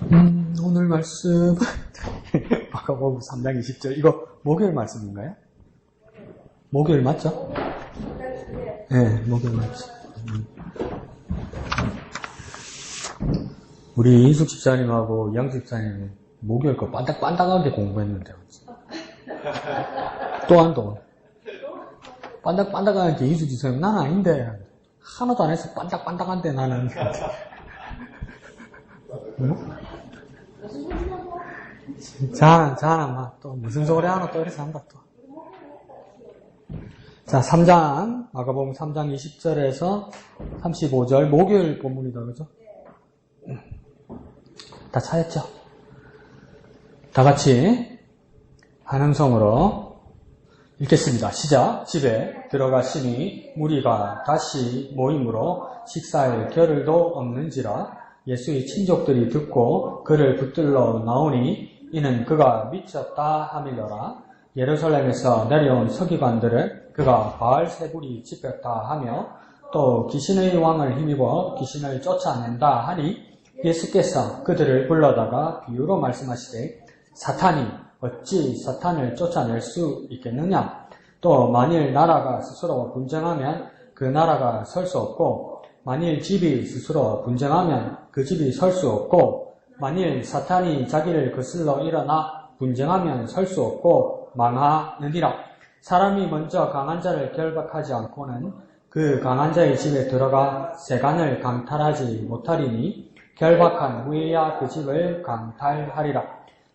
오늘 말씀 마가복음 3장 20절 이거 목요일 말씀인가요? 목요일 맞죠? 네, 목요일 말씀. 우리 이숙 집사님하고 이양숙 집사님이 목요일 거 반딱반딱하게 공부했는데 또 반딱반딱하게 이숙 집사님 난 아닌데 하나도 안 해서 반딱반딱한데 나는 자나 막 또 무슨 소리 하나 또 이래서 한다 또. 자, 3장 마가복음 3장 20절에서 35절 목요일 본문이다 그죠? 다 찾았죠? 다 같이 한음성으로 읽겠습니다. 시작. 집에 들어가시니 무리가 다시 모임으로 식사할 겨를도 없는지라 예수의 친족들이 듣고 그를 붙들러 나오니 이는 그가 미쳤다 함이더라. 예루살렘에서 내려온 서기관들을 그가 바알세불이 집혔다 하며 또 귀신의 왕을 힘입어 귀신을 쫓아낸다 하니 예수께서 그들을 불러다가 비유로 말씀하시되 사탄이 어찌 사탄을 쫓아낼 수 있겠느냐. 또 만일 나라가 스스로 분쟁하면 그 나라가 설 수 없고 만일 집이 스스로 분쟁하면 그 집이 설 수 없고 만일 사탄이 자기를 거슬러 일어나 분쟁하면 설 수 없고 망하느니라. 사람이 먼저 강한 자를 결박하지 않고는 그 강한 자의 집에 들어가 세간을 강탈하지 못하리니 결박한 후에야 그 집을 강탈하리라.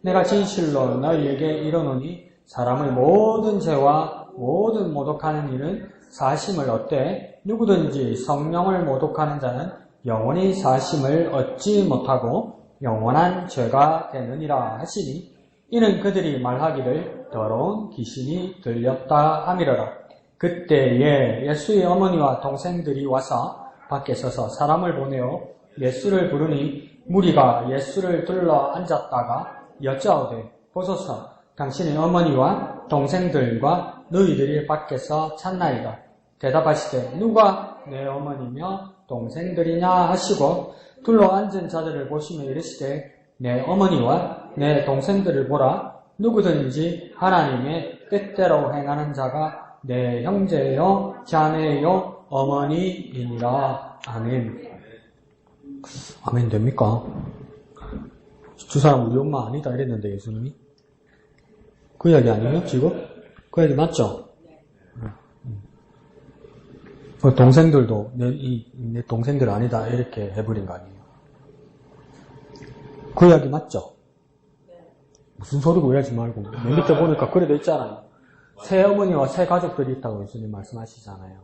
내가 진실로 너희에게 이르노니 사람의 모든 죄와 모든 모독하는 일은 사심을 얻되 누구든지 성령을 모독하는 자는 영원히 사심을 얻지 못하고 영원한 죄가 되느니라 하시니 이는 그들이 말하기를 더러운 귀신이 들렸다 함이러라. 그때에 예수의 어머니와 동생들이 와서 밖에 서서 사람을 보내어 예수를 부르니 무리가 예수를 둘러 앉았다가 여짜오되 보소서 당신의 어머니와 동생들과 너희들이 밖에서 찾나이다. 대답하시되 누가 내 어머니며 동생들이냐 하시고 둘러 앉은 자들을 보시며 이르시되 내 어머니와 내 동생들을 보라. 누구든지 하나님의 뜻대로 행하는 자가 내 형제요 자매요 어머니이니라. 아멘. 아멘 됩니까? 두 사람 우리 엄마 아니다 이랬는데 예수님이 그 이야기 아니에요 지금? 그 이야기 맞죠? 그 동생들도 내 동생들 아니다 이렇게 해버린 거 아니에요? 그 이야기 맞죠? 무슨 소리고 이러지 말고 맨 밑에 보니까 그래도 있잖아요. 새 어머니와 새 가족들이 있다고 예수님 말씀하시잖아요.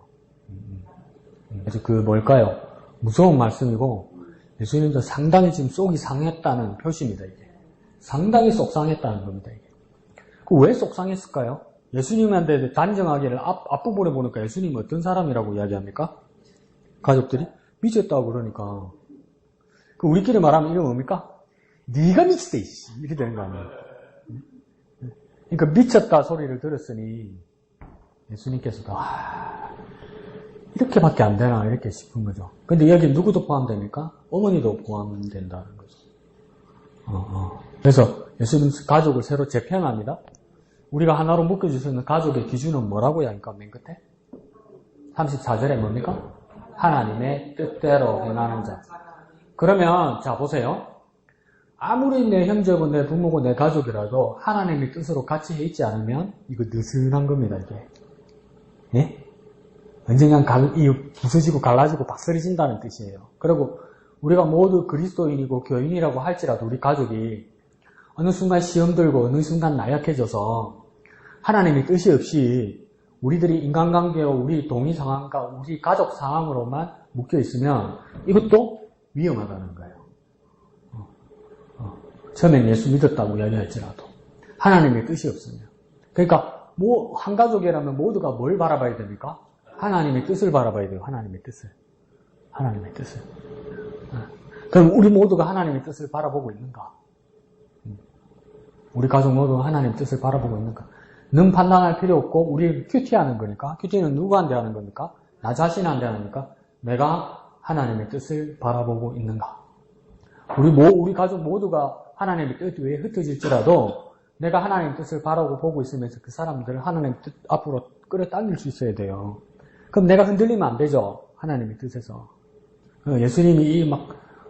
그래서 그 뭘까요? 무서운 말씀이고 예수님도 상당히 지금 속이 상했다는 표시입니다. 이게 상당히 속상했다는 겁니다. 이게 그 왜 속상했을까요? 예수님한테 단정하기를 앞부분에 보니까 예수님이 어떤 사람이라고 이야기합니까? 가족들이 미쳤다고 그러니까 그 우리끼리 말하면 이거 뭡니까? 네가 미쳤대 이렇게 되는 거 아니에요? 그러니까 미쳤다 소리를 들었으니 예수님께서도 이렇게밖에 안 되나 이렇게 싶은 거죠. 근데 여기 누구도 포함됩니까? 어머니도 포함된다는 거죠. 그래서 예수님 가족을 새로 재편합니다. 우리가 하나로 묶여줄 수 있는 가족의 기준은 뭐라고 하니까 맨 끝에? 34절에 뭡니까? 하나님의 뜻대로 행하는 자. 그러면 자 보세요. 아무리 내 형제고 내 부모고 내 가족이라도 하나님의 뜻으로 같이 해 있지 않으면 이거 느슨한 겁니다. 이게. 예? 언젠간 부서지고 갈라지고 박설해진다는 뜻이에요. 그리고 우리가 모두 그리스도인이고 교인이라고 할지라도 우리 가족이 어느 순간 시험 들고 어느 순간 나약해져서 하나님의 뜻이 없이 우리들이 인간관계와 우리 동의 상황과 우리 가족 상황으로만 묶여 있으면 이것도 위험하다는 거예요. 처음엔 예수 믿었다고 이야기할지라도 하나님의 뜻이 없으면. 그러니까 한 가족이라면 모두가 뭘 바라봐야 됩니까? 하나님의 뜻을 바라봐야 돼요. 하나님의 뜻을. 하나님의 뜻을. 그럼 우리 모두가 하나님의 뜻을 바라보고 있는가? 우리 가족 모두 하나님의 뜻을 바라보고 있는가? 능 판단할 필요 없고 우리 큐티하는 거니까. 큐티는 누구한테 하는 겁니까? 나 자신한테 하는 겁니까? 내가 하나님의 뜻을 바라보고 있는가? 우리 가족 모두가 하나님의 뜻 외에 흩어질지라도 내가 하나님의 뜻을 바라고 보고 있으면서 그 사람들을 하나님의 뜻 앞으로 끌어당길 수 있어야 돼요. 그럼 내가 흔들리면 안 되죠. 하나님의 뜻에서. 예수님이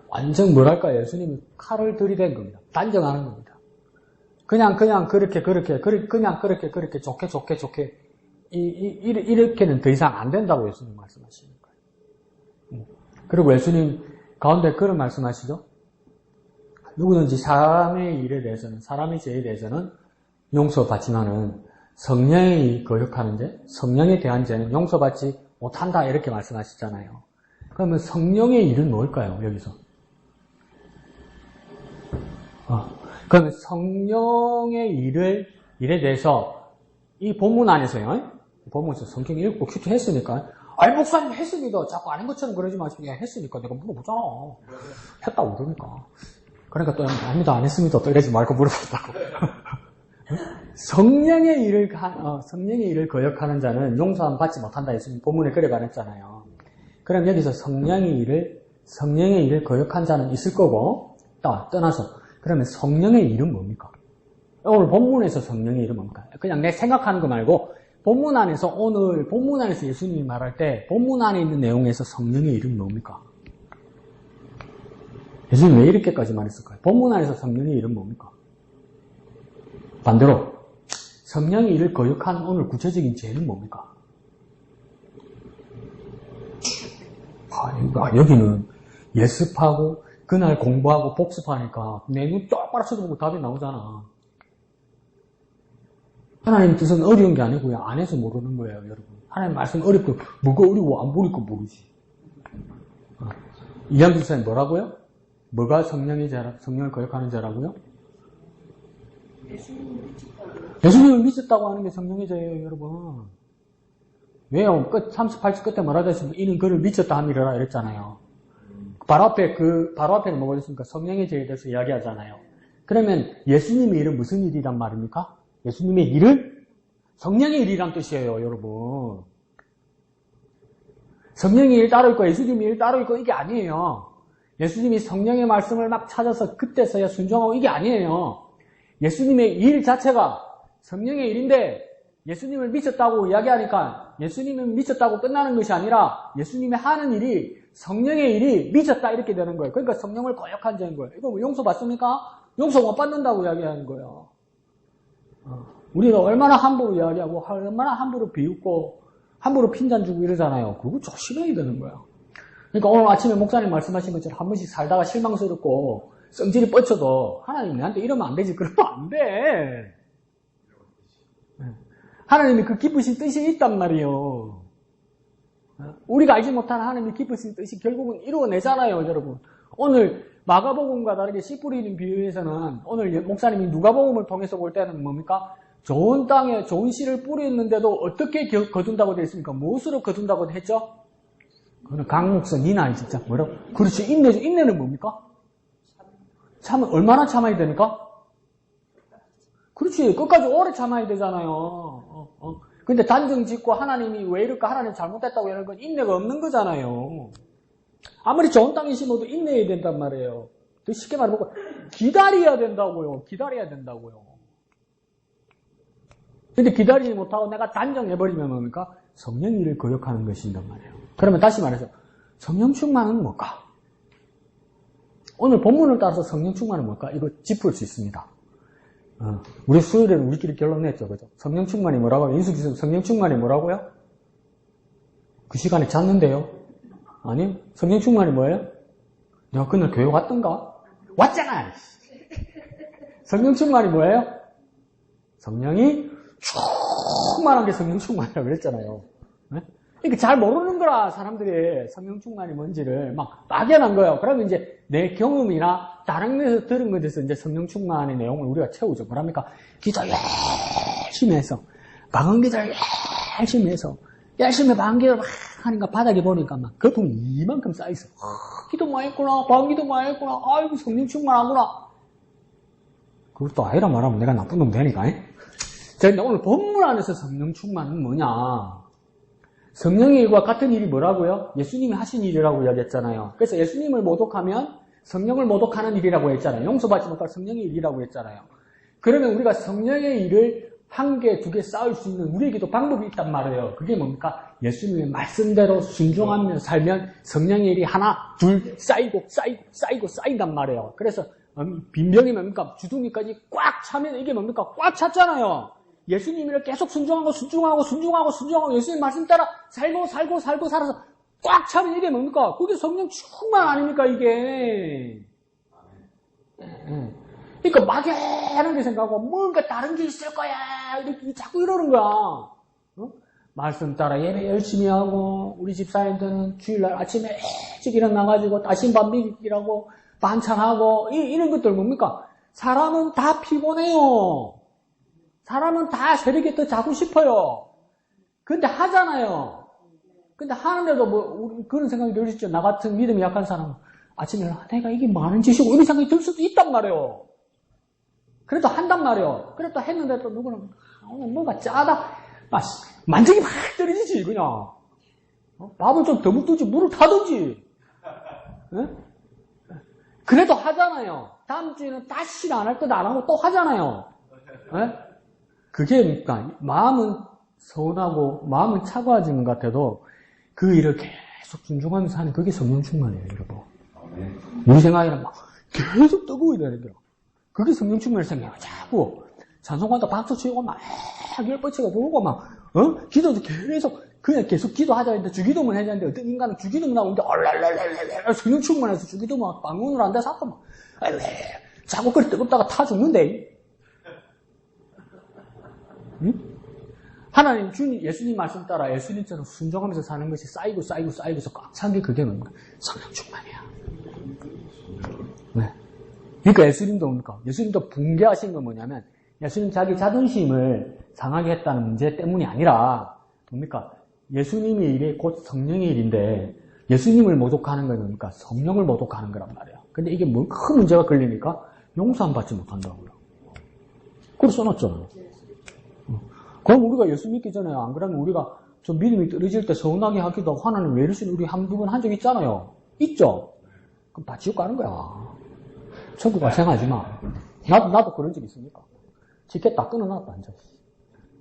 완전 예수님이 칼을 들이댄 겁니다. 단정하는 겁니다. 그냥 그렇게 좋게 이렇게는 더 이상 안 된다고 예수님 말씀하시는 거예요. 그리고 예수님 가운데 그런 말씀하시죠. 누구든지 사람의 일에 대해서는, 사람의 죄에 대해서는 용서받지만은 성령이 거역하는 죄, 성령에 대한 죄는 용서받지 못한다 이렇게 말씀하시잖아요. 그러면 성령의 일은 뭘까요? 여기서. 그러면 성령의 일에 대해서 이 본문 안에서요. 본문에서 성경 읽고 큐티 했으니까 목사님 했습니다. 자꾸 아닌 것처럼 그러지 마시고 했으니까 내가 물어보잖아. 했다고 그러니까. 그러니까 또 아닙니다. 안 했습니다. 또 이러지 말고 물어봤다고. 성령의 일을 거역하는 자는 용서함 받지 못한다. 예수님 본문에 그래 말했잖아요. 그럼 여기서 성령의 일을 거역한 자는 있을 거고, 떠나서. 그러면 성령의 일은 뭡니까? 오늘 본문에서 성령의 일은 뭡니까? 그냥 내 생각하는 거 말고, 본문 안에서 예수님이 말할 때, 본문 안에 있는 내용에서 성령의 일은 뭡니까? 예수님 왜 이렇게까지 말했을까요? 본문 안에서 성령의 일은 뭡니까? 반대로, 성령의 일을 거역한 오늘 구체적인 죄는 뭡니까? 여기는 예습하고, 그날 공부하고 복습하니까 내 눈 똑바로 쳐다보고 답이 나오잖아. 하나님 뜻은 어려운 게 아니고요. 안 해서 모르는 거예요, 여러분. 하나님 말씀 어렵고, 뭐가 어려워, 안 보니까 모르지. 이한규 선생님 뭐라고요? 뭐가 성령을 거역하는 자라고요? 예수님을 미쳤다고 하는 게 성령의 죄예요, 여러분. 왜요? 38절 끝에 뭐라 하셨습니까? 이는 그를 미쳤다 함이라 이랬잖아요. 바로 앞에는 뭐가 있습니까? 성령의 죄에 대해서 이야기하잖아요. 그러면 예수님의 일은 무슨 일이란 말입니까? 예수님의 일은 성령의 일이란 뜻이에요, 여러분. 성령의 일 따로 있고 예수님의 일 따로 있고 이게 아니에요. 예수님이 성령의 말씀을 막 찾아서 그때서야 순종하고 이게 아니에요. 예수님의 일 자체가 성령의 일인데 예수님을 미쳤다고 이야기하니까 예수님은 미쳤다고 끝나는 것이 아니라 예수님이 하는 일이 성령의 일이 미쳤다 이렇게 되는 거예요. 그러니까 성령을 거역한 자인 거예요. 이거 뭐 용서 받습니까? 용서 못 받는다고 이야기하는 거예요. 우리가 얼마나 함부로 이야기하고 얼마나 함부로 비웃고 함부로 핀잔 주고 이러잖아요. 그거 조심해야 되는 거예요. 그러니까 오늘 아침에 목사님 말씀하신 것처럼 한 번씩 살다가 실망스럽고 성질이 뻗쳐도 하나님 내한테 이러면 안 되지. 그러면 안 돼. 하나님이 그 기쁘신 뜻이 있단 말이에요. 우리가 알지 못하는 하나님의 기쁘신 뜻이 결국은 이루어내잖아요, 여러분. 오늘 마가복음과 다르게 씨 뿌리는 비유에서는 오늘 목사님이 누가복음을 통해서 볼 때는 뭡니까? 좋은 땅에 좋은 씨를 뿌렸는데도 어떻게 거둔다고 되어 있습니까? 무엇으로 거둔다고 했죠? 그거는 강목선 니나 진짜 뭐라고? 그렇지, 인내죠. 인내는 뭡니까? 얼마나 참아야 됩니까? 그렇지, 끝까지 오래 참아야 되잖아요. 근데 단정 짓고 하나님이 왜 이럴까? 하나님 잘못했다고 이런 건 인내가 없는 거잖아요. 아무리 좋은 땅에 심어도 인내해야 된단 말이에요. 더 쉽게 말해보고 기다려야 된다고요. 기다려야 된다고요. 근데 기다리지 못하고 내가 단정해버리면 뭡니까? 성령 일을 거역하는 것이란 말이에요. 그러면 다시 말해서 성령 충만은 뭘까? 오늘 본문을 따라서 성령 충만은 뭘까? 이거 짚을 수 있습니다. 우리 수요일에는 우리끼리 결론 냈죠. 그죠? 성령 충만이 뭐라고요? 인수기서 성령 충만이 뭐라고요? 그 시간에 잤는데요? 아니요? 성령 충만이 뭐예요? 내가 그날 교회 왔던가? 왔잖아! 성령 충만이 뭐예요? 성령이 충만한 게 성령 충만이라고 그랬잖아요. 네? 그러니까 잘 모르는 거라, 사람들이 성령 충만이 뭔지를 막 막연한 거예요. 그러면 이제 내 경험이나 다른 데서 들은 것에서 이제 성령 충만의 내용을 우리가 채우죠. 뭐랍니까? 기도 열심히 해서, 방언 기도를 열심히 해서, 열심히 방언 기도를 막 하니까 바닥에 보니까 막 거품이 이만큼 쌓여있어. 기도 많이 했구나, 방언 기도 많이 했구나, 아이고 성령 충만하구나. 그것도 아니라 말하면 내가 나쁜 놈 되니까. 자, 근데 오늘 본문 안에서 성령 충만은 뭐냐? 성령의 일과 같은 일이 뭐라고요? 예수님이 하신 일이라고 이야기했잖아요. 그래서 예수님을 모독하면 성령을 모독하는 일이라고 했잖아요. 용서받지 못할 성령의 일이라고 했잖아요. 그러면 우리가 성령의 일을 한 개, 두 개 쌓을 수 있는 우리에게도 방법이 있단 말이에요. 그게 뭡니까? 예수님의 말씀대로 순종하며 살면 성령의 일이 하나, 둘, 쌓이단 말이에요. 그래서 빈병이 뭡니까? 주둥이까지 꽉 차면 이게 뭡니까? 꽉 찼잖아요. 예수님을 계속 순종하고 예수님 말씀 따라 살고 살아서 꽉 차면 이게 뭡니까? 그게 성령 충만 아닙니까, 이게? 그러니까 막연하게 생각하고 뭔가 다른 게 있을 거야. 이렇게 자꾸 이러는 거야. 말씀 따라 예배 열심히 하고 우리 집사님들은 주일날 아침에 일찍 일어나가지고 따신밥 미기라고 반찬하고 이런 것들 뭡니까? 사람은 다 피곤해요. 사람은 다 새벽에 더 자고 싶어요. 근데 하잖아요. 근데 하는데도 뭐 그런 생각이 들 수 있죠. 나 같은 믿음이 약한 사람은 아침에 내가 이게 많은 짓이고 이런 생각이 들 수도 있단 말이에요. 그래도 한단 말이에요. 그래도 했는데 또 누구는 뭔가 짜다. 만족이 막 떨어지지 그냥. 밥을 좀 더 먹든지 물을 타든지. 네? 그래도 하잖아요. 다음 주에는 다시는 안 할 것 안 하고 또 하잖아요. 네? 그게 그러니까 마음은 서운하고 마음은 차가워지는 것 같아도 그 일을 계속 순종하면서 하는 그게 성령 충만이에요, 여러분. 우리 생각에는 막 계속 뜨거워야 되는 거예요. 그게 성령 충만을 생겨요. 자꾸 찬송한다 박수 치고 막 열뻗치고 부르고 막 기도도 계속 기도하자 했는데 주기도만 해야 되는데 어떤 인간은 주기도만 하는데 얼랄랄랄랄 성령 충만해서 주기도만 방문을 안 돼서 막 자꾸 그래 뜨겁다가 타 죽는데. 응? 하나님 예수님 말씀 따라 예수님처럼 순종하면서 사는 것이 쌓이고서 꽉 찬 게 그게 뭡니까? 성령 충만이야. 네. 그러니까 예수님도 붕괴하신 건 뭐냐면 예수님 자기 자존심을 상하게 했다는 문제 때문이 아니라 뭡니까? 예수님의 일이 곧 성령의 일인데 예수님을 모독하는 건 뭡니까? 성령을 모독하는 거란 말이에요. 근데 이게 큰 문제가 걸리니까 용서함 받지 못한다고요. 그걸 써놨잖아요. 그럼 우리가 예수 믿기 전에 안 그러면 우리가 좀 믿음이 떨어질 때 서운하게 하기도 하고 하나님 왜 이러시는 우리 한두 번 한 적 있잖아요. 있죠? 그럼 다 지옥 가는 거야. 천국 갈 생각하지 마. 나도 그런 적 있으니까. 티켓 다 끊어놨다, 앉아.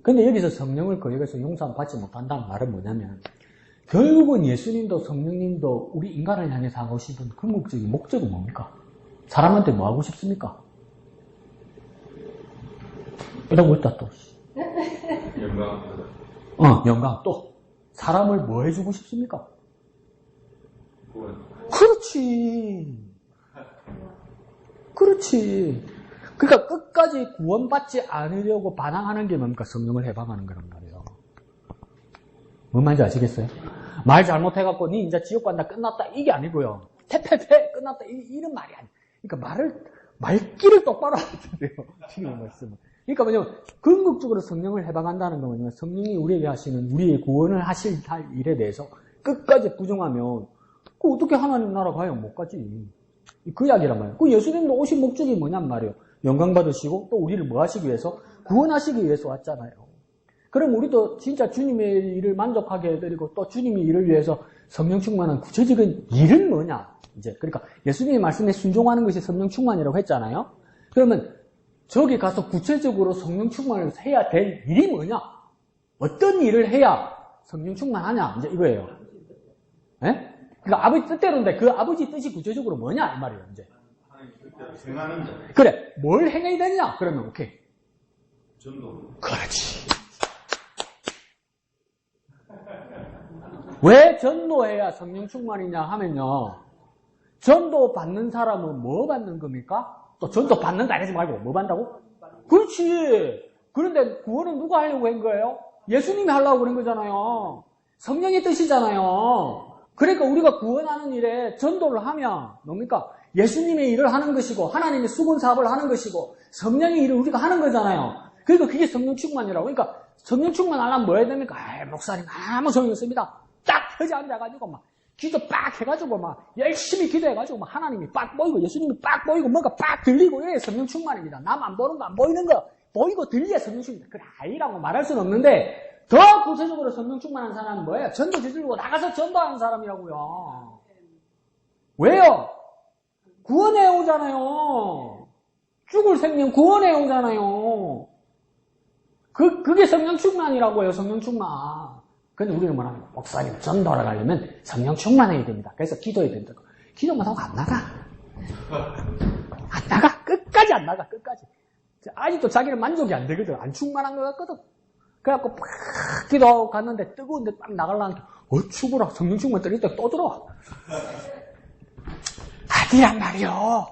근데 여기서 성령을 거역해서 용서함 받지 못한다는 말은 뭐냐면, 결국은 예수님도 성령님도 우리 인간을 향해서 하고 싶은 궁극적인 목적은 뭡니까? 사람한테 뭐 하고 싶습니까? 이러고 있다, 또. 영광. 영광. 또. 사람을 뭐 해주고 싶습니까? 그렇지. 그러니까 끝까지 구원받지 않으려고 반항하는 게 뭡니까? 성령을 해방하는 거란 말이에요. 뭔 말인지 아시겠어요? 말 잘못해갖고 니 이제 지옥 간다 끝났다 이게 아니고요. 태태태 끝났다 이런 말이 아니에요. 그러니까 말귀를 똑바로 해야 돼요. 지금 말씀은. 그러니까 뭐냐면 궁극적으로 성령을 해방한다는 건 뭐냐면 성령이 우리에게 하시는 우리의 구원을 하실 일에 대해서 끝까지 부정하면 그 어떻게 하나님 나라 가요? 못 가지. 그 이야기란 말이에요. 그 예수님도 오신 목적이 뭐냔 말이에요. 영광 받으시고 또 우리를 뭐 하시기 위해서? 구원하시기 위해서 왔잖아요. 그럼 우리도 진짜 주님의 일을 만족하게 해드리고 또 주님의 일을 위해서 성령 충만한 구체적인 일은 뭐냐? 이제 그러니까 예수님의 말씀에 순종하는 것이 성령 충만이라고 했잖아요. 그러면 저기 가서 구체적으로 성령 충만을 해야 될 일이 뭐냐? 어떤 일을 해야 성령 충만하냐? 이제 이거예요. 예? 그러니까 아버지 뜻대로인데 그 아버지 뜻이 구체적으로 뭐냐? 이 말이에요, 이제. 그래, 뭘 행해야 되냐? 그러면 오케이. 전도. 그렇지. 왜 전도해야 성령 충만이냐 하면요. 전도 받는 사람은 뭐 받는 겁니까? 또 전도 받는다 하지 말고 뭐 받는다고? 그렇지. 그런데 구원은 누가 하려고 한 거예요? 예수님이 하려고 그런 거잖아요. 성령의 뜻이잖아요. 그러니까 우리가 구원하는 일에 전도를 하면 뭡니까? 예수님의 일을 하는 것이고 하나님의 수건 사업을 하는 것이고 성령의 일을 우리가 하는 거잖아요. 그러니까 그게 성령 충만이라고. 그러니까 성령 충만 하려면 뭐 해야 됩니까? 목사님 아무 소용이 없습니다. 딱 펴지 앉아가지고 막 기도 빡 해가지고 막 열심히 기도해가지고 막 하나님이 빡 보이고 예수님이 빡 보이고 뭔가 빡 들리고 이래 성령 충만입니다. 남 안 보는 거 안 보이는 거 보이고 들려야 성령 충만입니다. 그래 아니라고 말할 수는 없는데 더 구체적으로 성령 충만한 사람은 뭐예요? 전도 저지르고 나가서 전도하는 사람이라고요. 왜요? 구원해 오잖아요. 죽을 생명 구원해 오잖아요. 그게 성령 충만이라고요, 성령 충만. 근데 우리는 뭐라면, 목사님, 전도하러 가려면 성령 충만해야 됩니다. 그래서 기도해야 된다. 기도만 하고 안 나가. 안 나가. 끝까지 안 나가, 끝까지. 아직도 자기는 만족이 안 되거든. 안 충만한 것 같거든. 그래갖고 팍 기도하고 갔는데 뜨거운데 딱 나가려니까, 죽어라. 성령 충만 때리다 또 들어와. 아니란 말이요.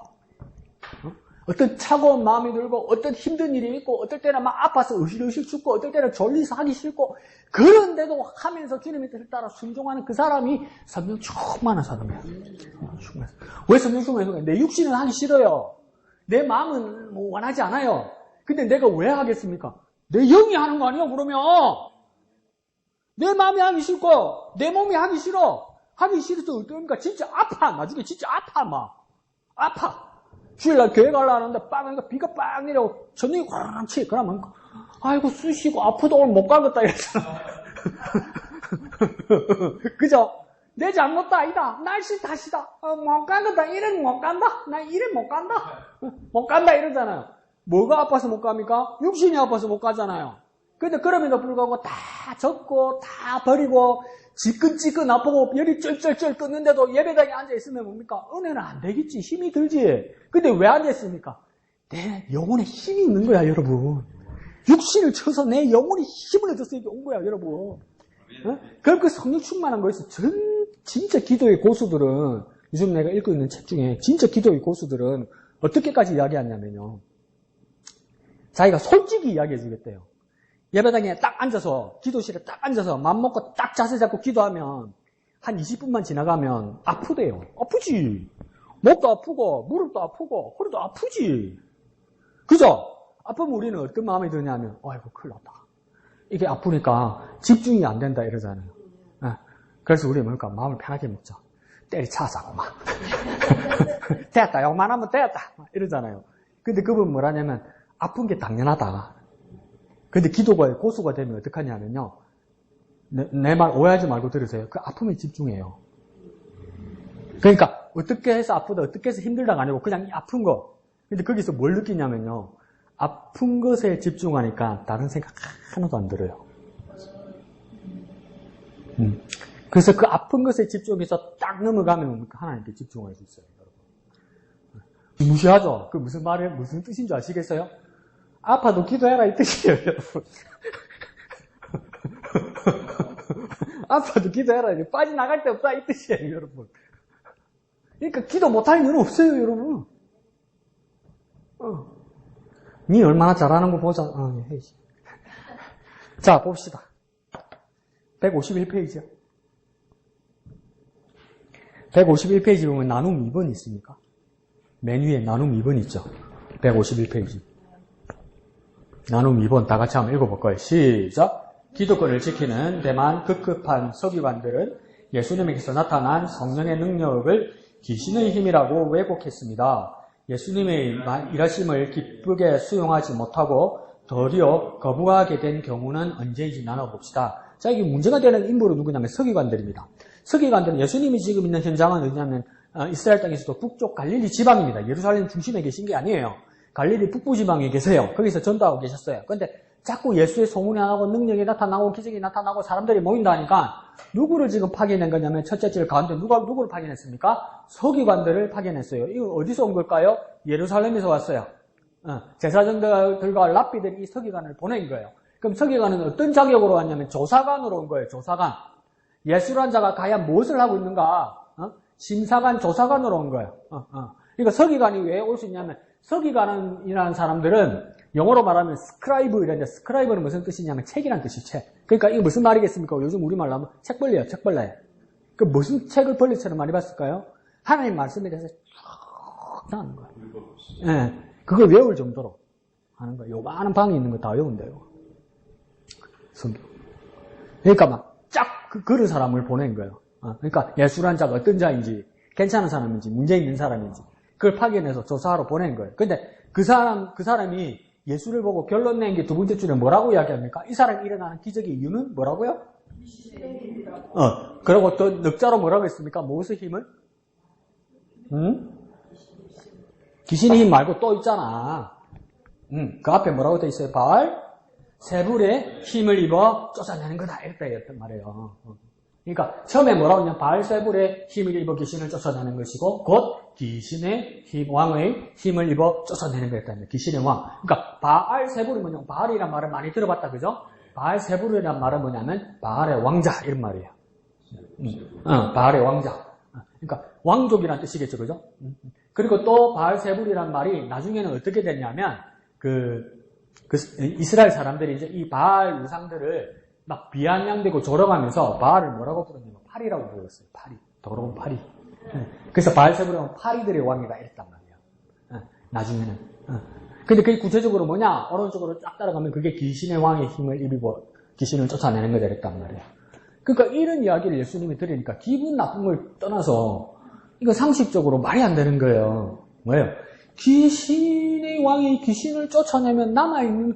어떤 차가운 마음이 들고 어떤 힘든 일이 있고 어떨 때는 막 아파서 으실으실 죽고 어떨 때는 졸리서 하기 싫고 그런데도 하면서 주님의 뜻을 따라 순종하는 그 사람이 성령 충만한 사람이야. 왜 성령 충만해요? 내 육신은 하기 싫어요. 내 마음은 뭐 원하지 않아요. 근데 내가 왜 하겠습니까? 내 영이 하는 거 아니야 그러면. 내 마음이 하기 싫고 내 몸이 하기 싫어. 하기 싫어서 어떠니까 진짜 아파. 나중에 진짜 아파 막. 아파. 주일날 교회 가려는데 빵 하니까 비가 빵 내려고 전등이 꽝 치. 그러면 아이고 쑤시고 아프다 오늘 못 가겠다 이랬잖아. 그죠? 내 잘못도 아니다. 날씨 탓이다. 못 가겠다. 이래 못 간다. 나 이래 못 간다. 못 간다 이러잖아요. 뭐가 아파서 못 갑니까? 육신이 아파서 못 가잖아요. 근데 그럼에도 불구하고 다 적고 다 버리고 지끈지끈 아프고 열이 쩔쩔쩔 끓는데도 예배당에 앉아있으면 뭡니까? 은혜는 안 되겠지. 힘이 들지. 근데 왜 앉아있습니까? 내 영혼에 힘이 있는 거야 여러분. 육신을 쳐서 내 영혼이 힘을 얻어서 여기 온 거야 여러분. 어? 그럼 그 성령 충만한 거에서 진짜 기도의 고수들은 요즘 내가 읽고 있는 책 중에 진짜 기도의 고수들은 어떻게까지 이야기하냐면요. 자기가 솔직히 이야기해 주겠대요. 예배당에 딱 앉아서 기도실에 딱 앉아서 맘 먹고 딱 자세 잡고 기도하면 한 20분만 지나가면 아프대요. 아프지. 목도 아프고 무릎도 아프고 허리도 아프지. 그죠? 아프면 우리는 어떤 마음이 드냐면 아이고 큰일 났다. 이게 아프니까 집중이 안 된다 이러잖아요. 그래서 우리 뭘까? 마음을 편하게 먹자. 때리차자고 막. 됐다. 요만하면 됐다. 이러잖아요. 근데 그분 뭐라냐면 아픈 게 당연하다. 근데 기도가 고수가 되면 어떡하냐면요. 내 말 오해하지 말고 들으세요. 그 아픔에 집중해요. 그러니까 어떻게 해서 아프다, 어떻게 해서 힘들다가 아니고 그냥 아픈 거. 근데 거기서 뭘 느끼냐면요. 아픈 것에 집중하니까 다른 생각 하나도 안 들어요. 그래서 그 아픈 것에 집중해서 딱 넘어가면 하나님께 집중할 수 있어요. 여러분. 무시하죠? 그 무슨 말이 무슨 뜻인 줄 아시겠어요? 아파도 기도해라 이 뜻이에요, 여러분. 아파도 기도해라. 빠져나갈 데 없다 이 뜻이에요, 여러분. 그러니까 기도 못할 이유는 없어요, 여러분. 니 얼마나 잘하는 거 보자. 해야지. 자, 봅시다. 151페이지요. 151페이지 보면 나눔 2번 있습니까? 맨 위에 나눔 2번 있죠. 151페이지. 나눔 2번 다 같이 한번 읽어볼 거예요. 시작. 기독권을 지키는 대만 급급한 서기관들은 예수님에게서 나타난 성령의 능력을 귀신의 힘이라고 왜곡했습니다. 예수님의 일하심을 기쁘게 수용하지 못하고 도리어 거부하게 된 경우는 언제인지 나눠봅시다. 자, 이게 문제가 되는 인물은 누구냐면 서기관들입니다. 서기관들은 예수님이 지금 있는 현장은 어디냐면 이스라엘 땅에서도 북쪽 갈릴리 지방입니다. 예루살렘 중심에 계신 게 아니에요. 갈릴리 북부 지방에 계세요. 거기서 전도하고 계셨어요. 그런데 자꾸 예수의 소문이 나고 능력이 나타나고 기적이 나타나고 사람들이 모인다니까 누구를 지금 파견한 거냐면 첫째 줄 가운데 누구를 파견했습니까? 서기관들을 파견했어요. 이거 어디서 온 걸까요? 예루살렘에서 왔어요. 제사장들과 랍비들이 이 서기관을 보낸 거예요. 그럼 서기관은 어떤 자격으로 왔냐면 조사관으로 온 거예요. 조사관. 예수란 자가 과연 무엇을 하고 있는가? 심사관, 조사관으로 온 거예요. 그러니까 서기관이 왜 올 수 있냐면 서기관이라는 사람들은 영어로 말하면 스크라이브 이랬는데 스크라이브는 무슨 뜻이냐면 책이란 뜻이 책. 그러니까 이거 무슨 말이겠습니까? 요즘 우리말로 하면 책벌레예요. 책벌레. 그 무슨 책을 벌레처럼 많이 봤을까요? 하나님 말씀에 대해서 쭉 나오는 거예요. 예, 그걸 외울 정도로 하는 거예요. 요만한 방에 있는 거 다 외운대요. 성경. 그러니까 막 쫙 그런 사람을 보낸 거예요. 그러니까 예수란 자가 어떤 자인지 괜찮은 사람인지 문제 있는 사람인지 그걸 파견해서 조사하러 보낸 거예요. 근데 그 사람이 예수를 보고 결론 낸 게 두 번째 줄에 뭐라고 이야기합니까? 이 사람이 일어나는 기적의 이유는 뭐라고요? 그리고 또 넉자로 뭐라고 했습니까? 무엇의 힘을? 귀신의 힘 말고 또 있잖아. 그 앞에 뭐라고 돼 있어요? 바알 세불의 힘을 입어 쫓아내는 거다. 이렇게 했단 말이에요. 그러니까 처음에 뭐라고 했냐? 바알 세불의 힘을 입어 귀신을 쫓아내는 것이고 곧 귀신의 힘, 왕의 힘을 입어 쫓아내는 거였다는 귀신의 왕. 그러니까 바알 세불이 뭐냐? 바알이란 말을 많이 들어봤다, 그죠? 바알 세불이란 말은 뭐냐면 바알의 왕자 이런 말이에요. 바알의 왕자. 그러니까 왕족이라는 뜻이겠죠, 그죠? 그리고 또 바알 세불이란 말이 나중에는 어떻게 됐냐면 이스라엘 사람들이 이제 이 바알 우상들을 막 비아냥대고 조롱하면서 바알을 뭐라고 부르냐면 파리라고 불렀어요. 파리. 더러운 파리. 그래서 바알 세불은 파리들의 왕이다 이랬단 말이에요. 나중에는. 근데 그게 구체적으로 뭐냐? 오른쪽으로 쫙 따라가면 그게 귀신의 왕의 힘을 입고 귀신을 쫓아내는 거다 이랬단 말이에요. 그러니까 이런 이야기를 예수님이 들으니까 기분 나쁜 걸 떠나서 이거 상식적으로 말이 안 되는 거예요. 뭐예요? 귀신의 왕이 귀신을 쫓아내면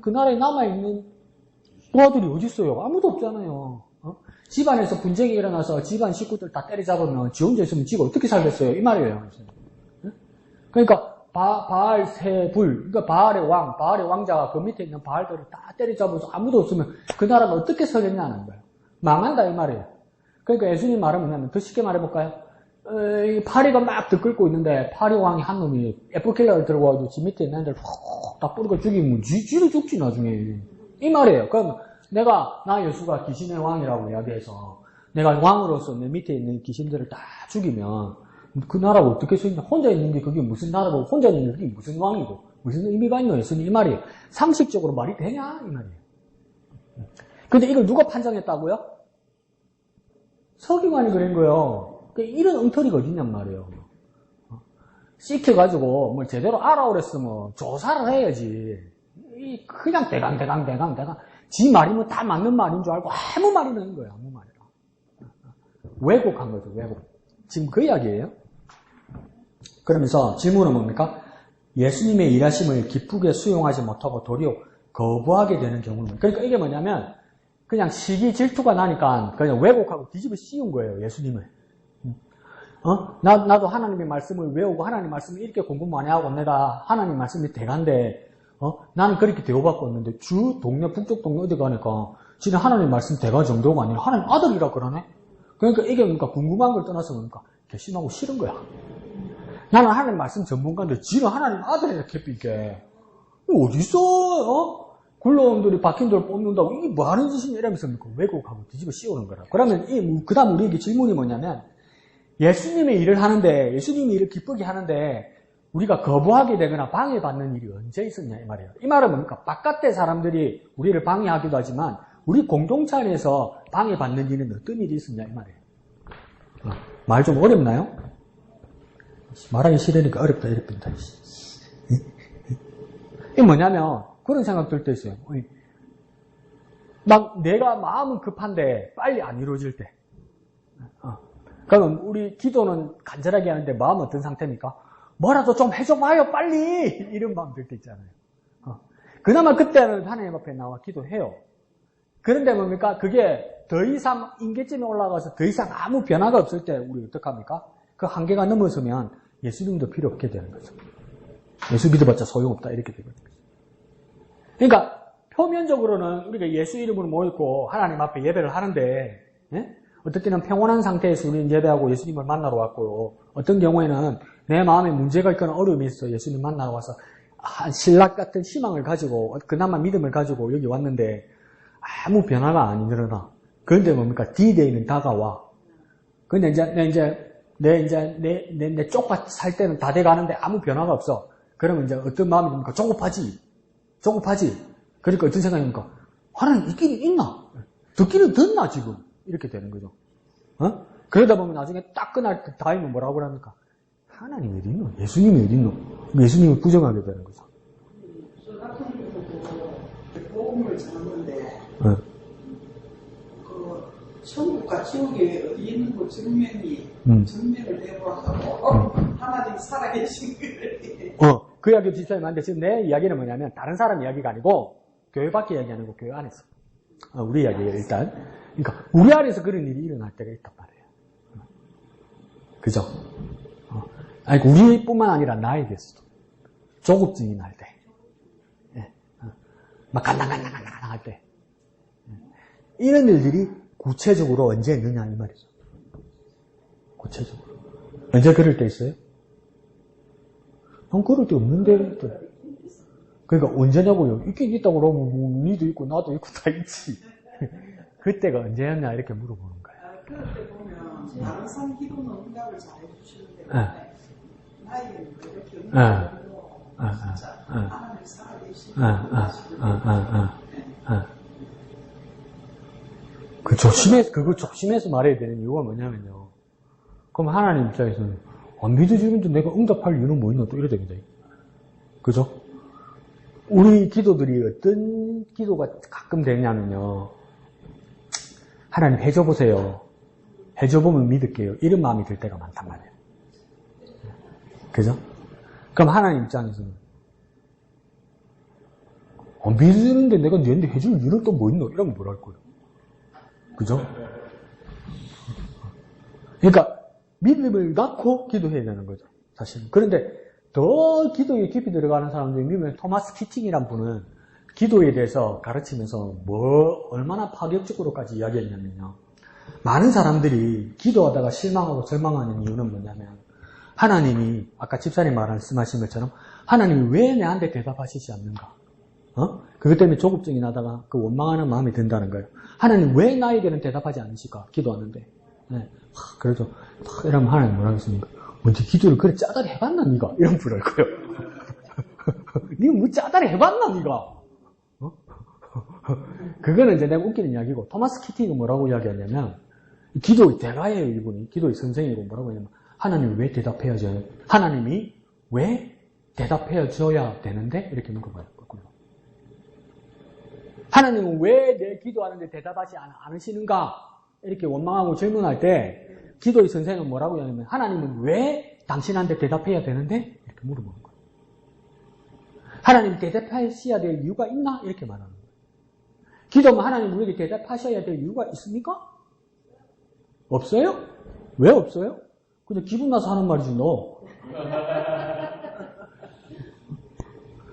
그 나라에 남아있는 부하들이 어디 있어요? 아무도 없잖아요. 집안에서 분쟁이 일어나서 집안 식구들 다 때려잡으면 지 혼자 있으면 지가 어떻게 살겠어요? 이 말이에요. 그러니까 바알 세불, 그러니까 바알의 왕자가 그 밑에 있는 바알들을 다 때려잡아서 아무도 없으면 그 나라가 어떻게 살겠냐는 거예요. 망한다 이 말이에요. 그러니까 예수님 말은 뭐냐면 더 쉽게 말해볼까요? 파리가 막 들끓고 있는데 파리 왕이 한 놈이 애플킬러를 들고 와서 지 밑에 있는 애들 다 뿌리고 죽이면 지도 죽지 나중에. 이 말이에요. 그럼 나 예수가 귀신의 왕이라고 이야기해서 내가 왕으로서 내 밑에 있는 귀신들을 다 죽이면 그 나라가 어떻게 쓰이냐? 혼자 있는 게 그게 무슨 나라고 혼자 있는 게 무슨 왕이고 무슨 의미가 있노? 예수님 이 말이에요. 상식적으로 말이 되냐? 이 말이에요. 근데 이걸 누가 판정했다고요? 서기관이 그런 거예요. 이런 엉터리가 어딨냔 말이에요. 시켜가지고 뭘 제대로 알아오랬으면 조사를 해야지. 그냥 대강 지 말이면 다 맞는 말인 줄 알고 아무 말이 되는 거예요. 아무 말이라. 왜곡한 거죠. 왜곡. 지금 그 이야기예요. 그러면서 질문은 뭡니까? 예수님의 일하심을 기쁘게 수용하지 못하고 도리어 거부하게 되는 경우는 그러니까 이게 뭐냐면 그냥 시기 질투가 나니까 그냥 왜곡하고 뒤집어 씌운 거예요. 예수님을. 나도 하나님의 말씀을 외우고 하나님의 말씀을 이렇게 공부 많이 하고 내가 하나님 말씀이 대간데 나는 그렇게 대우받고 있는데 동네 북쪽 동네 어디 가니까 지는 하나님 말씀 대가 정도가 아니라 하나님 아들이라 그러네. 그러니까 이게 뭔가 궁금한 걸 떠나서 뭡니까? 개심하고 싫은 거야. 나는 하나님 말씀 전문가인데 지는 하나님 아들이라 캐삐게 어딨어? 굴러온들이 박힌돌 뽑는다고 이게 뭐 하는 짓이냐 이러면서 왜곡하고 뒤집어 씌우는 거라. 그러면 그 다음 우리에게 질문이 뭐냐면 예수님의 일을 하는데 예수님의 일을 기쁘게 하는데 우리가 거부하게 되거나 방해받는 일이 언제 있었냐 이 말이에요. 이 말은 뭡니까? 바깥의 사람들이 우리를 방해하기도 하지만 우리 공동체 안에서 방해받는 일은 어떤 일이 있었냐 이 말이에요. 말 좀 어렵나요? 말하기 싫으니까 어렵다 이랬습니다. 이게 뭐냐면 그런 생각 들 때 있어요. 막 내가 마음은 급한데 빨리 안 이루어질 때. 그러면 우리 기도는 간절하게 하는데 마음은 어떤 상태입니까? 뭐라도 좀 해줘봐요 빨리 이런 마음 들 때 있잖아요. 그나마 그때는 하나님 앞에 나와 기도해요. 그런데 뭡니까? 그게 더 이상 인계점에 올라가서 더 이상 아무 변화가 없을 때 우리 어떡합니까? 그 한계가 넘어서면 예수님도 필요 없게 되는 거죠. 예수 믿어봤자 소용없다 이렇게 되거든요. 그러니까 표면적으로는 우리가 예수 이름으로 모였고 하나님 앞에 예배를 하는데 어떨 때는 평온한 상태에서 우리는 예배하고 예수님을 만나러 왔고요. 어떤 경우에는 내 마음에 문제가 있거나 어려움이 있어 예수님 만나러 와서 신락 같은 희망을 가지고 그나마 믿음을 가지고 여기 왔는데 아무 변화가 안 일어나. 그런데 뭡니까? D-Day는 다가와. 근데 내 쪽밭 살 때는 다 돼가는데 아무 변화가 없어. 그러면 이제 어떤 마음이 듭니까? 조급하지. 그러니까 어떤 생각입니까? 하나님 있긴 있나? 듣기는 듣나 지금? 이렇게 되는 거죠. 그러다 보면 나중에 딱 그날 다이면 뭐라고 그럽니까? 하나님이 어디 있노? 예수님이 어디 있노? 예수님을 부정하게 되는 거죠. 저 같은 경우도 복음을 전하는데 그 천국과 지옥이 어디 있는 거 증명을 해보라고 하나님 살아계신 거를 그 이야기 비슷하게 맞는데 지금 내 이야기는 뭐냐면 다른 사람 이야기가 아니고 교회 밖에 이야기하는 거 교회 안에서 우리 이야기예요 일단. 그러니까 우리 안에서 그런 일이 일어날 때가 있단 말이에요. 그죠? 아니 우리뿐만 아니라 나에게서도. 조급증이 날 때. 예. 막 간당간당간당 할 때. 이런 일들이 구체적으로 언제 있느냐 이 말이죠. 구체적으로. 언제 그럴 때 있어요? 그럴 때 없는데. 그러니까 언제냐고요. 있긴 있다고 그러면 니도 있고 나도 있고 다 있지. 그때가 언제였냐 이렇게 물어보는 거예요. 그럴 때 보면 다른 사람 기도는 응답을 잘 해주시는데 나에게는 이렇게 응답을 진짜 하나님 살아계시고 그거 조심해서 말해야 되는 이유가 뭐냐면요. 그럼 하나님 입장에서는 안 믿어주는데 내가 응답할 이유는 뭐 있나 또 이래 됩니다. 그죠? 우리 기도들이 어떤 기도가 가끔 되냐면요. 하나님 해줘보세요. 해줘보면 믿을게요. 이런 마음이 들 때가 많단 말이에요. 그죠? 그럼 하나님 입장에서는 안 믿어주는데 내가 너한테 해줄 이유는 또 뭐 있노? 이러면 뭘 할 거예요? 그죠? 그러니까 믿음을 갖고 기도해야 되는 거죠. 사실은. 그런데 더 기도에 깊이 들어가는 사람 중에 믿으면 토마스 키팅이란 분은 기도에 대해서 가르치면서 얼마나 파격적으로까지 이야기했냐면요. 많은 사람들이 기도하다가 실망하고 절망하는 이유는 뭐냐면 하나님이 아까 집사님 말씀하신 것처럼 하나님이 왜 내한테 대답하시지 않는가? 그것 때문에 조급증이 나다가 그 원망하는 마음이 든다는 거예요. 하나님 왜 나에게는 대답하지 않으실까? 기도하는데. 네. 그래도 이러면 하나님 뭐라 하겠습니까? 뭔지 기도를 그래 짜다리 해봤나 니가? 이런 불 할 거예요. 니가 뭐 짜다리 해봤나 니가? 그거는 이제 내가 웃기는 이야기고 토마스 키팅은 뭐라고 이야기하냐면 기도의 대가예요 이분이. 기도의 선생이고 뭐라고 하냐면 하나님이 왜 대답해야죠? 하나님이 왜 대답해줘야 되는데? 이렇게 물어봐요. 하나님은 왜 내 기도하는데 대답하지 않으시는가? 이렇게 원망하고 질문할 때 기도의 선생은 뭐라고 하냐면 하나님은 왜 당신한테 대답해야 되는데? 이렇게 물어보는 거예요. 하나님 대답하셔야 될 이유가 있나? 이렇게 말하는 거예요. 기도하면 하나님 우리에게 대답하셔야 될 이유가 있습니까? 없어요? 왜 없어요? 그냥 기분 나서 하는 말이지 너.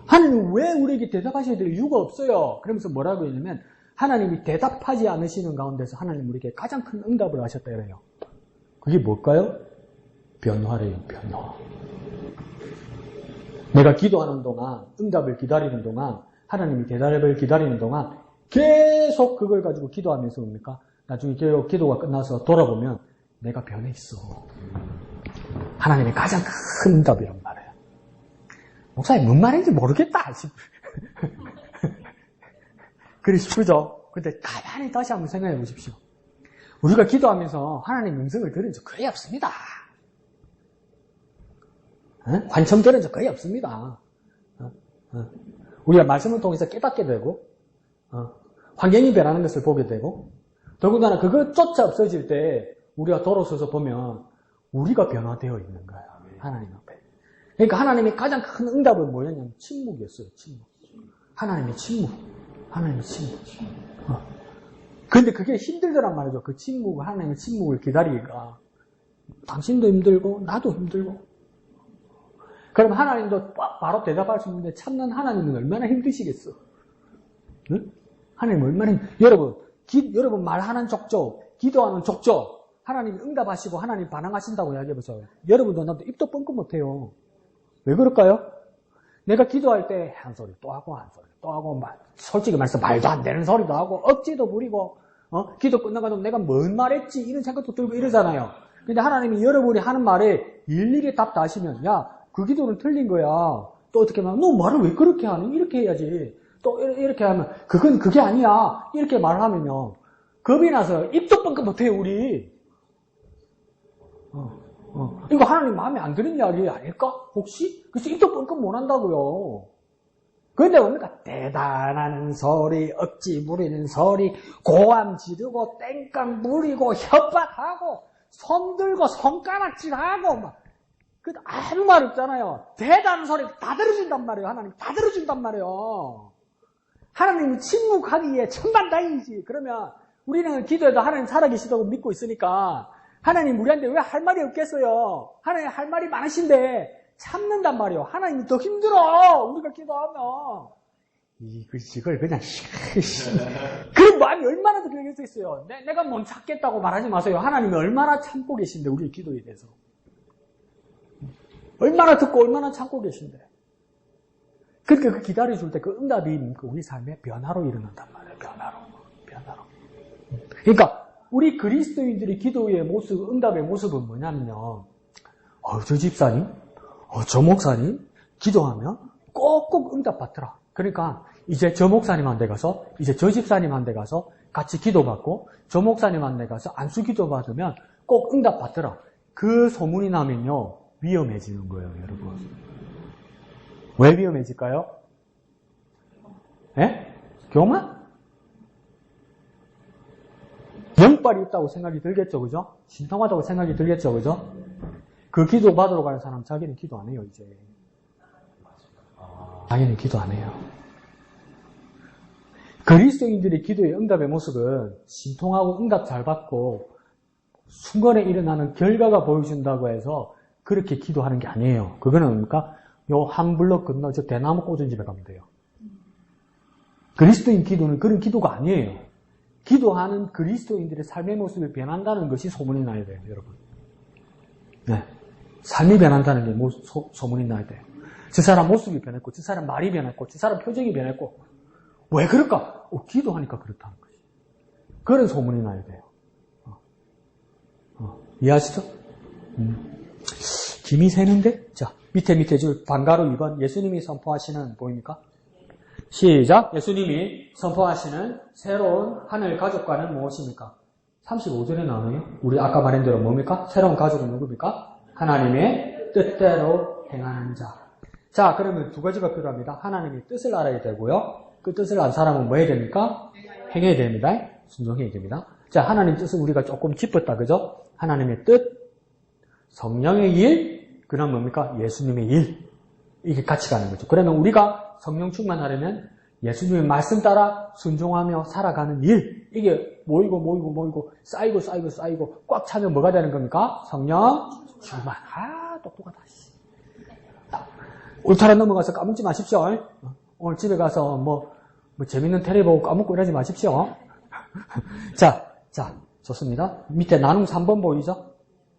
하나님 왜 우리에게 대답하셔야 될 이유가 없어요. 그러면서 뭐라고 했냐면 하나님이 대답하지 않으시는 가운데서 하나님 우리에게 가장 큰 응답을 하셨다 이래요. 그게 뭘까요? 변화래요. 변화. 내가 기도하는 동안 응답을 기다리는 동안 하나님이 대답을 기다리는 동안 계속 그걸 가지고 기도하면서 뭡니까? 나중에 기도가 끝나서 돌아보면 내가 변해 있어. 하나님의 가장 큰 응답이란 말이에요. 목사님 뭔 말인지 모르겠다. 그래 싶으죠? 근데 가만히 다시 한번 생각해 보십시오. 우리가 기도하면서 하나님 음성을 들은 적 거의 없습니다. 관청 들은 적 거의 없습니다. 우리가 말씀을 통해서 깨닫게 되고 환경이 변하는 것을 보게 되고 더군다나 그것조차 없어질 때 우리가 돌아서서 보면 우리가 변화되어 있는 거예요. 하나님 앞에. 그러니까 하나님의 가장 큰 응답은 뭐였냐면 침묵이었어요. 침묵. 하나님의 침묵. 하나님의 침묵. 그런데 그게 힘들더란 말이죠. 그 침묵, 하나님의 침묵을 기다리기가. 당신도 힘들고 나도 힘들고. 그럼 하나님도 바로 대답할 수 있는데 참는 하나님은 얼마나 힘드시겠어. 응? 하나님 얼마나 여러분 말하는 족족, 기도하는 족족, 하나님이 응답하시고 하나님 반응하신다고 이야기해보세요. 여러분도 나도 입도 뻥끗 못해요. 왜 그럴까요? 내가 기도할 때 한 소리 또 하고 한 소리 또 하고 솔직히 말해서 말도 안 되는 소리도 하고 억지도 부리고 기도 끝나가지고 내가 뭔 말했지 이런 생각도 들고 이러잖아요. 근데 하나님이 여러분이 하는 말에 일일이 답 다 하시면 야 그 기도는 틀린 거야. 또 어떻게 하면 너 말을 왜 그렇게 하니? 이렇게 해야지. 또 이렇게 하면 그건 그게 아니야. 이렇게 말하면요. 겁이 나서 입도 뻥끗 못해요 우리. 이거 하나님 마음에 안 드는 이야기 아닐까? 혹시? 그래서 입도 뻥끗 못 한다고요. 그런데 뭡니까? 대단한 소리, 억지 부리는 소리, 고함 지르고 땡깡 부리고 협박하고 손 들고 손가락질하고 막 아무 말 없잖아요. 대단한 소리 다 들어준단 말이에요. 하나님 다 들어준단 말이에요. 하나님이 침묵하기에 천만다행이지. 그러면 우리는 기도해도 하나님 살아계시다고 믿고 있으니까 하나님 우리한테 왜 할 말이 없겠어요? 하나님 할 말이 많으신데 참는단 말이에요. 하나님이 더 힘들어. 우리가 기도하면. 이걸 그냥, 그 마음이 얼마나 더 변해져 있어요. 내가 못 참겠다고 말하지 마세요. 하나님이 얼마나 참고 계신데, 우리의 기도에 대해서. 얼마나 듣고 얼마나 참고 계신데. 그러니까 그 기다려줄 때 그 응답이 우리 삶의 변화로 일어난단 말이에요. 변화로. 그러니까 우리 그리스도인들의 기도의 모습, 응답의 모습은 뭐냐면요. 저 집사님, 저 목사님 기도하면 꼭꼭 응답받더라. 그러니까 이제 저 목사님한테 가서, 이제 저 집사님한테 가서 같이 기도받고 저 목사님한테 가서 안수 기도받으면 꼭 응답받더라. 그 소문이 나면요. 위험해지는 거예요, 여러분. 왜 위험해질까요? 예? 교만? 영빨이 있다고 생각이 들겠죠, 그죠? 신통하다고 생각이 들겠죠, 그죠? 그 기도 받으러 가는 사람 자기는 기도 안 해요, 이제. 자기는 기도 안 해요. 그리스도인들의 기도의 응답의 모습은 신통하고 응답 잘 받고 순간에 일어나는 결과가 보여준다고 해서 그렇게 기도하는 게 아니에요. 그거는 뭡니까? 요 한 블럭 건너 저 대나무 꽂은 집에 가면 돼요. 그리스도인 기도는 그런 기도가 아니에요. 기도하는 그리스도인들의 삶의 모습이 변한다는 것이 소문이 나야 돼요, 여러분. 네. 삶이 변한다는 게 소문이 나야 돼요. 저 사람 모습이 변했고, 저 사람 말이 변했고, 저 사람 표정이 변했고. 왜 그럴까? 기도하니까 그렇다는 거지. 그런 소문이 나야 돼요. 이해하시죠? 김이 새는데? 자, 밑에 줄 반가로 2번 예수님이 선포하시는 보입니까? 시작! 예수님이 선포하시는 새로운 하늘 가족과는 무엇입니까? 35절에 나오네요. 우리 아까 말한 대로 뭡니까? 새로운 가족은 누굽니까? 하나님의 뜻대로 행하는 자. 자, 그러면 두 가지가 필요합니다. 하나님의 뜻을 알아야 되고요. 그 뜻을 안 사람은 뭐 해야 됩니까? 행해야 됩니다. 순종해야 됩니다. 자, 하나님 뜻을 우리가 조금 짚었다, 그죠? 하나님의 뜻, 성령의 일, 그 다음 뭡니까? 예수님의 일. 이게 같이 가는 거죠. 그러면 우리가 성령 충만하려면 예수님의 말씀 따라 순종하며 살아가는 일. 이게 모이고 쌓이고 꽉 차면 뭐가 되는 겁니까? 성령 충만. 똑똑하다. 울타리 넘어가서 까먹지 마십시오. 오늘 집에 가서 뭐 재밌는 텔레 보고 까먹고 이러지 마십시오. 자, 좋습니다. 밑에 나눔 3번 보이죠?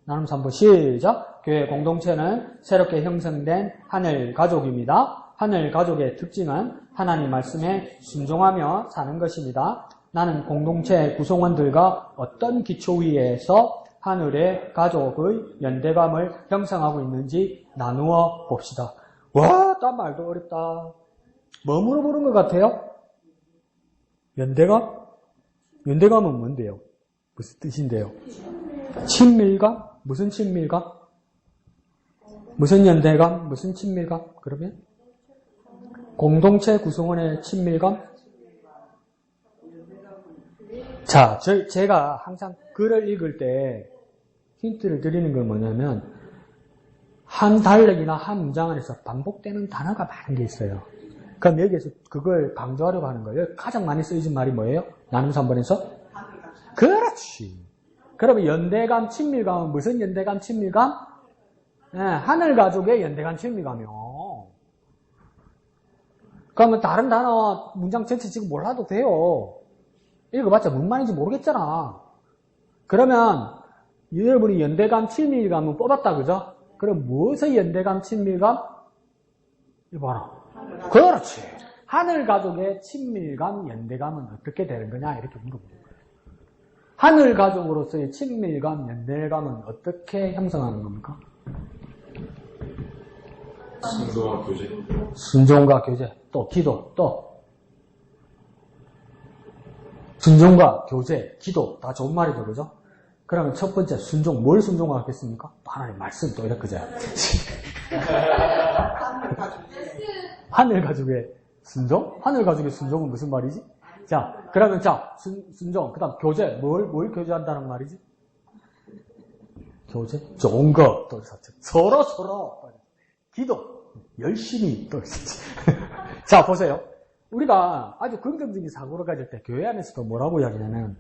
나눔 3번 시작! 교회 공동체는 새롭게 형성된 하늘 가족입니다. 하늘 가족의 특징은 하나님 말씀에 순종하며 사는 것입니다. 나는 공동체 구성원들과 어떤 기초 위에서 하늘의 가족의 연대감을 형성하고 있는지 나누어 봅시다. 와, 딴 말도 어렵다. 뭐 물어보는 것 같아요? 연대감? 연대감은 뭔데요? 무슨 뜻인데요? 친밀감? 무슨 친밀감? 무슨 연대감? 무슨 친밀감? 그러면? 공동체 구성원의 친밀감? 자, 제가 항상 글을 읽을 때 힌트를 드리는 건 뭐냐면 한 단락이나 한 문장 안에서 반복되는 단어가 많은 게 있어요. 그럼 여기에서 그걸 강조하려고 하는 거예요. 가장 많이 쓰여진 말이 뭐예요? 나눔 3번에서? 그렇지. 그러면 연대감, 친밀감은 무슨 연대감, 친밀감? 네, 하늘 가족의 연대감, 친밀감이요. 그러면 다른 단어, 문장 전체 지금 몰라도 돼요. 읽어봤자 뭔 말인지 모르겠잖아. 그러면 여러분이 연대감, 친밀감은 뽑았다, 그죠? 그럼 무엇의 연대감, 친밀감? 이거 봐라. 그렇지. 하늘 가족의 친밀감, 연대감은 어떻게 되는 거냐? 이렇게 물어보는 거예요. 하늘 가족으로서의 친밀감, 연대감은 어떻게 형성하는 겁니까? 순종과 교제. 순종과 교제, 또 기도, 또 순종과 교제, 기도 다 좋은 말이죠, 그죠? 그러면 첫 번째 순종, 뭘 순종하겠습니까? 하나님 말씀 또 이렇게 그죠? 하늘 가족의 순종? 하늘 가족의 순종은 무슨 말이지? 자, 그러면 순종, 그 다음 교제, 뭘 교제한다는 말이지? 교제? 좋은 거, 또 서로, 기도, 열심히, 또 자, 보세요. 우리가 아주 긍정적인 사고를 가질 때 교회 안에서도 뭐라고 이야기하냐면,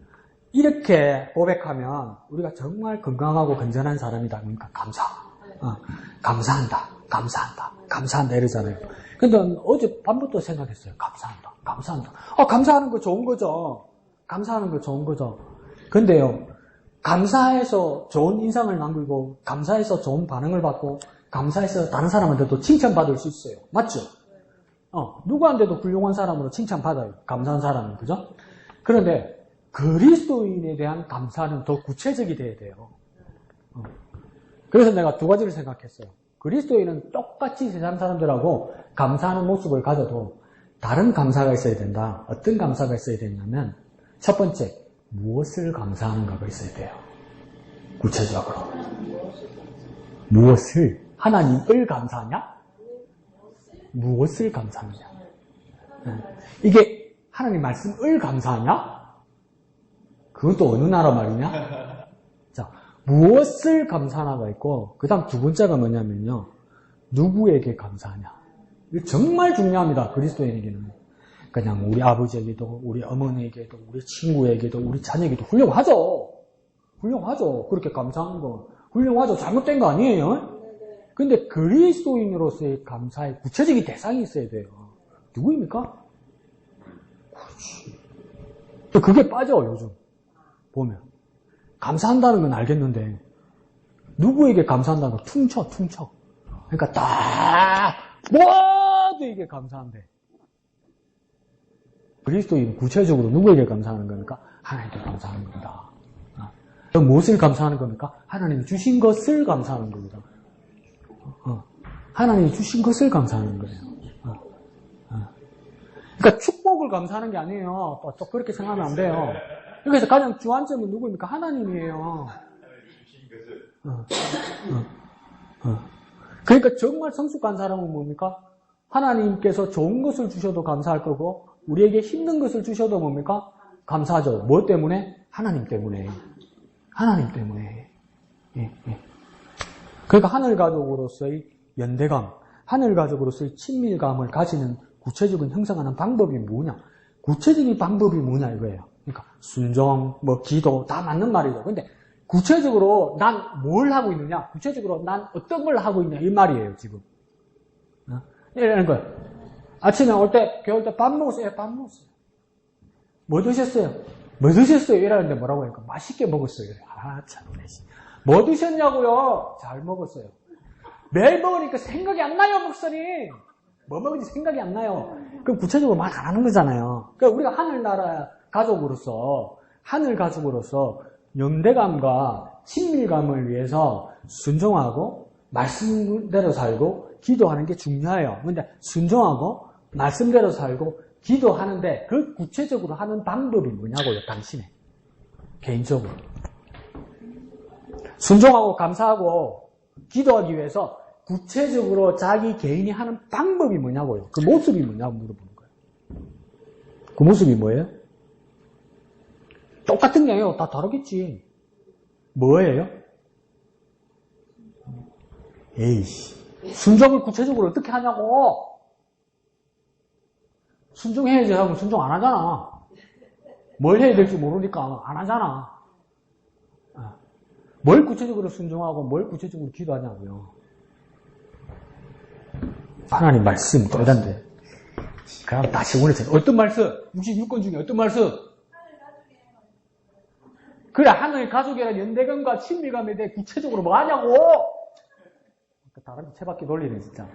이렇게 고백하면 우리가 정말 건강하고 건전한 사람이다. 그러니까 감사. 감사한다, 감사한다, 감사한다 이러잖아요. 근데 어제 밤부터 생각했어요. 감사한다, 감사한다. 감사하는 거 좋은 거죠. 감사하는 거 좋은 거죠. 근데요, 감사해서 좋은 인상을 남기고, 감사해서 좋은 반응을 받고, 감사해서 다른 사람한테도 칭찬받을 수 있어요. 맞죠? 누구한테도 훌륭한 사람으로 칭찬받아요. 감사한 사람은, 그죠? 그런데 그리스도인에 대한 감사는 더 구체적이 돼야 돼요. 그래서 내가 두 가지를 생각했어요. 그리스도인은 똑같이 세상 사람들하고 감사하는 모습을 가져도 다른 감사가 있어야 된다. 어떤 감사가 있어야 되냐면, 첫 번째, 무엇을 감사하는가가 있어야 돼요. 구체적으로. 무엇을? 하나님을 감사하냐? 무엇을 감사하느냐? 이게 하나님 말씀을 감사하냐? 그것도 어느 나라 말이냐? 자, 무엇을 감사하나가 있고, 그 다음 두 번째가 뭐냐면요. 누구에게 감사하냐? 이거 정말 중요합니다. 그리스도인에게는. 그냥 우리 아버지에게도, 우리 어머니에게도, 우리 친구에게도, 우리 자녀에게도 훌륭하죠. 훌륭하죠. 그렇게 감사하는 거. 훌륭하죠. 잘못된 거 아니에요. 근데 그리스도인으로서의 감사의 구체적인 대상이 있어야 돼요. 누구입니까? 그렇지. 또 그게 빠져, 요즘. 보면. 감사한다는 건 알겠는데, 누구에게 감사한다는 건 퉁쳐. 그러니까 딱, 모두에게 감사한대. 그리스도인 구체적으로 누구에게 감사하는 겁니까? 하나님께 감사하는 겁니다. 무엇을 감사하는 겁니까? 하나님이 주신 것을 감사하는 겁니다. 하나님이 주신 것을 감사하는 거예요. 그러니까 축복을 감사하는 게 아니에요. 또 그렇게 생각하면 안 돼요. 그래서 가장 주안점은 누구입니까? 하나님이에요. 그러니까 정말 성숙한 사람은 뭡니까? 하나님께서 좋은 것을 주셔도 감사할 거고, 우리에게 힘든 것을 주셔도 뭡니까? 감사하죠. 뭐 때문에? 하나님 때문에. 하나님 때문에. 예. 그러니까 하늘 가족으로서의 연대감, 하늘 가족으로서의 친밀감을 가지는 구체적인 형성하는 방법이 뭐냐? 구체적인 방법이 뭐냐 이거예요. 그러니까 순종, 기도 다 맞는 말이죠. 근데 구체적으로 난 뭘 하고 있느냐? 구체적으로 난 어떤 걸 하고 있냐 이 말이에요 지금. 이러는 거예요. 아침에 올 때, 겨울 때 밥 먹었어요? 밥 먹었어요. 뭐 드셨어요? 뭐 드셨어요? 이러는데 뭐라고 하니까 맛있게 먹었어요. 참, 뭐 드셨냐고요? 잘 먹었어요. 매일 먹으니까 생각이 안 나요, 목사님. 뭐 먹은지 생각이 안 나요. 그럼 구체적으로 말 안 하는 거잖아요. 그러니까 우리가 하늘나라 가족으로서, 하늘 가족으로서 연대감과 친밀감을 위해서 순종하고, 말씀대로 살고, 기도하는 게 중요해요. 근데 순종하고, 말씀대로 살고, 기도하는데 그 구체적으로 하는 방법이 뭐냐고요, 당신의. 개인적으로. 순종하고 감사하고 기도하기 위해서 구체적으로 자기 개인이 하는 방법이 뭐냐고요. 그 모습이 뭐냐고 물어보는 거예요. 그 모습이 뭐예요? 똑같은 게 아니에요. 다 다르겠지. 뭐예요? 에이씨. 순종을 구체적으로 어떻게 하냐고. 순종해야지 하고 순종 안 하잖아. 뭘 해야 될지 모르니까 안 하잖아. 뭘 구체적으로 순종하고 뭘 구체적으로 기도하냐고요. 하나님 말씀 또 이런데. 그럼 다시 오늘처럼 어떤 말씀? 66권 중에 어떤 말씀? 그래, 하늘 가족이라 연대감과 친밀감에 대해 구체적으로 뭐 하냐고. 다른 채바퀴 돌리네 진짜.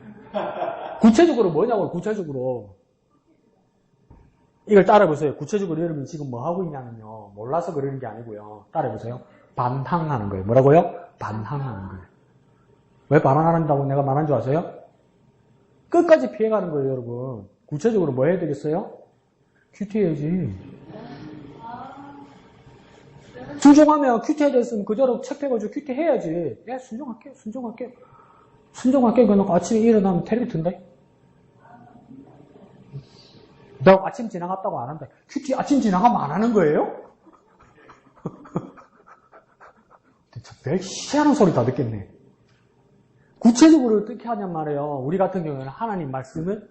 구체적으로 뭐냐고. 구체적으로. 이걸 따라해보세요. 구체적으로 여러분 지금 뭐 하고 있냐면요. 몰라서 그러는 게 아니고요. 따라해보세요. 반항하는 거예요. 뭐라고요? 반항하는 거예요. 왜 반항한다고 내가 말한 줄 아세요? 끝까지 피해가는 거예요, 여러분. 구체적으로 뭐 해야 되겠어요? 큐티해야지. 순종하면 큐티해야 됐으면 그대로 책 펴가지고 큐티해야지. 예, 순종할게. 그러니까 아침에 일어나면 텔레비 튼다. 내가 아침 지나갔다고 안 한다. 큐티 아침 지나가면 안 하는 거예요? 별 희한한 소리 다 듣겠네. 구체적으로 어떻게 하냔 말이에요. 우리 같은 경우에는 하나님 말씀을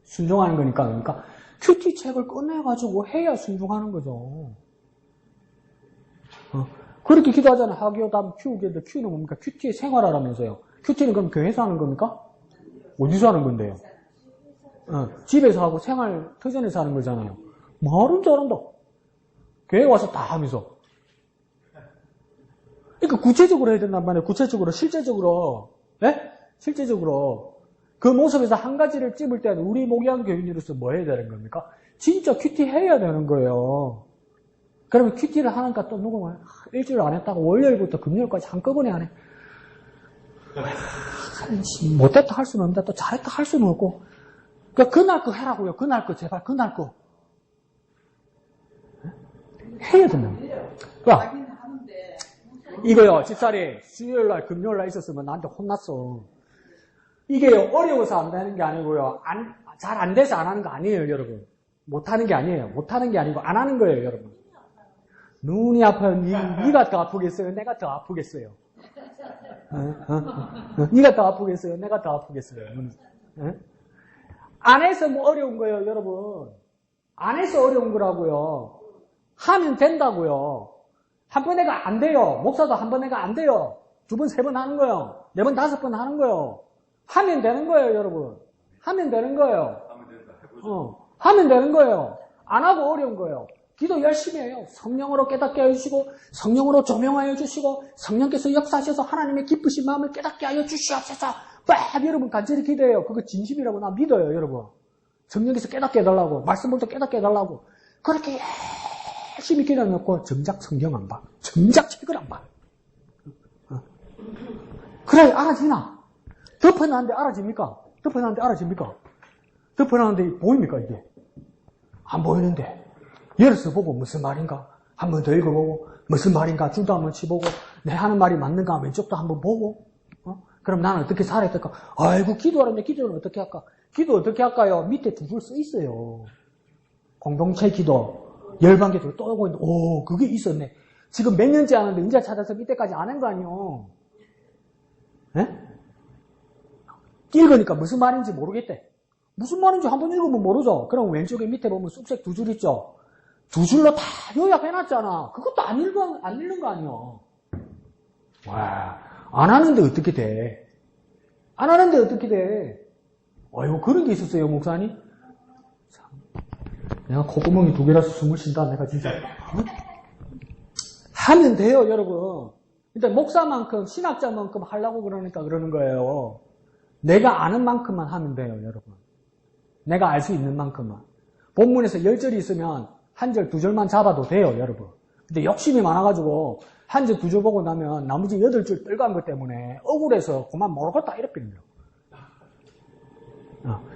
순종하는 거니까, 그러니까 큐티 책을 꺼내가지고 해야 순종하는 거죠. 그렇게 기도하잖아요. 하기요담 큐인데 큐는 뭡니까? 큐티의 생활하라면서요. 큐티는 그럼 교회에서 하는 겁니까? 어디서 하는 건데요? 집에서 하고 생활 터전에서 하는 거잖아요. 말은 잘한다. 교회 와서 다 하면서. 그러니까 구체적으로 해야 된단 말이에요. 구체적으로, 실제적으로. 네? 실제적으로. 그 모습에서 한 가지를 찝을 때는 우리 목양 교인으로서 뭐 해야 되는 겁니까? 진짜 큐티 해야 되는 거예요. 그러면 큐티를 하니까 또 누구만 일주일 안 했다고 월요일부터 금요일까지 한꺼번에 안 해. 못했다 할 수는 없는데 또 잘했다 할 수는 없고. 그러니까 그날 거 해라고요. 그날 거 제발 그날 거. 해야 된다. 그러니까 이거요. 집사리 수요일날 금요일날 있었으면 나한테 혼났어. 이게요. 어려워서 안 되는 게 아니고요. 잘 안 돼서 안 하는 거 아니에요, 여러분. 못하는 게 아니에요. 못하는 게 아니고 안 하는 거예요, 여러분. 눈이 아파요. 네가 더 아프겠어요? 내가 더 아프겠어요? 네가 더 아프겠어요? 내가 더 아프겠어요? 안 해서 뭐 어려운 거예요, 여러분. 안 해서 어려운 거라고요. 하면 된다고요. 한 번 내가 안 돼요. 목사도 한 번 내가 안 돼요. 2번, 3번 하는 거예요. 4번, 5번 하는 거예요. 하면 되는 거예요, 여러분. 하면 되는 거예요. 하면 되는 거예요. 안 하고 어려운 거예요. 기도 열심히 해요. 성령으로 깨닫게 해주시고 성령으로 조명하여 주시고 성령께서 역사하셔서 하나님의 기쁘신 마음을 깨닫게 하여 주시옵소서. 빡 여러분 간절히 기도해요. 그거 진심이라고 나 믿어요, 여러분. 성령께서 깨닫게 해달라고 말씀부터 깨닫게 해달라고 그렇게 열심히 기도해놓고 정작 성경 안 봐. 정작 책을 안 봐. 그래 알아지나? 덮어놨는데 알아집니까? 덮어놨는데 알아집니까? 덮어놨는데 보입니까 이게? 안 보이는데 열어서 보고 무슨 말인가 한 번 더 읽어보고 무슨 말인가 줄도 한번 치보고 내 하는 말이 맞는가 왼쪽도 한번 보고 그럼 나는 어떻게 살아야 될까? 아이고 기도하는데 기도는 어떻게 할까? 기도 어떻게 할까요? 밑에 2줄 써 있어요. 공동체 기도 열방기도 또 오고 있는데 오 그게 있었네. 지금 몇 년째 하는데 이제 찾아서 밑에까지 안 한 거 아니요? 예? 읽으니까 무슨 말인지 모르겠대. 무슨 말인지 한번 읽으면 모르죠. 그럼 왼쪽에 밑에 보면 쑥색 2줄 있죠. 2줄로 다 요약해놨잖아. 그것도 안 읽는 거 아니야. 와, 안 하는데 어떻게 돼? 안 하는데 어떻게 돼? 아이고 그런 게 있었어요, 목사님? 참, 내가 콧구멍이 2개라서 숨을 쉰다, 내가 진짜. 하면 돼요, 여러분. 일단 목사만큼, 신학자만큼 하려고 그러니까 그러는 거예요. 내가 아는 만큼만 하면 돼요, 여러분. 내가 알 수 있는 만큼만. 본문에서 10절이 있으면 1절, 2절만 잡아도 돼요, 여러분. 근데 욕심이 많아가지고 1절, 2절 보고 나면 나머지 8줄 떨간 것 때문에 억울해서 그만 모르겠다 이렇게 됩니다.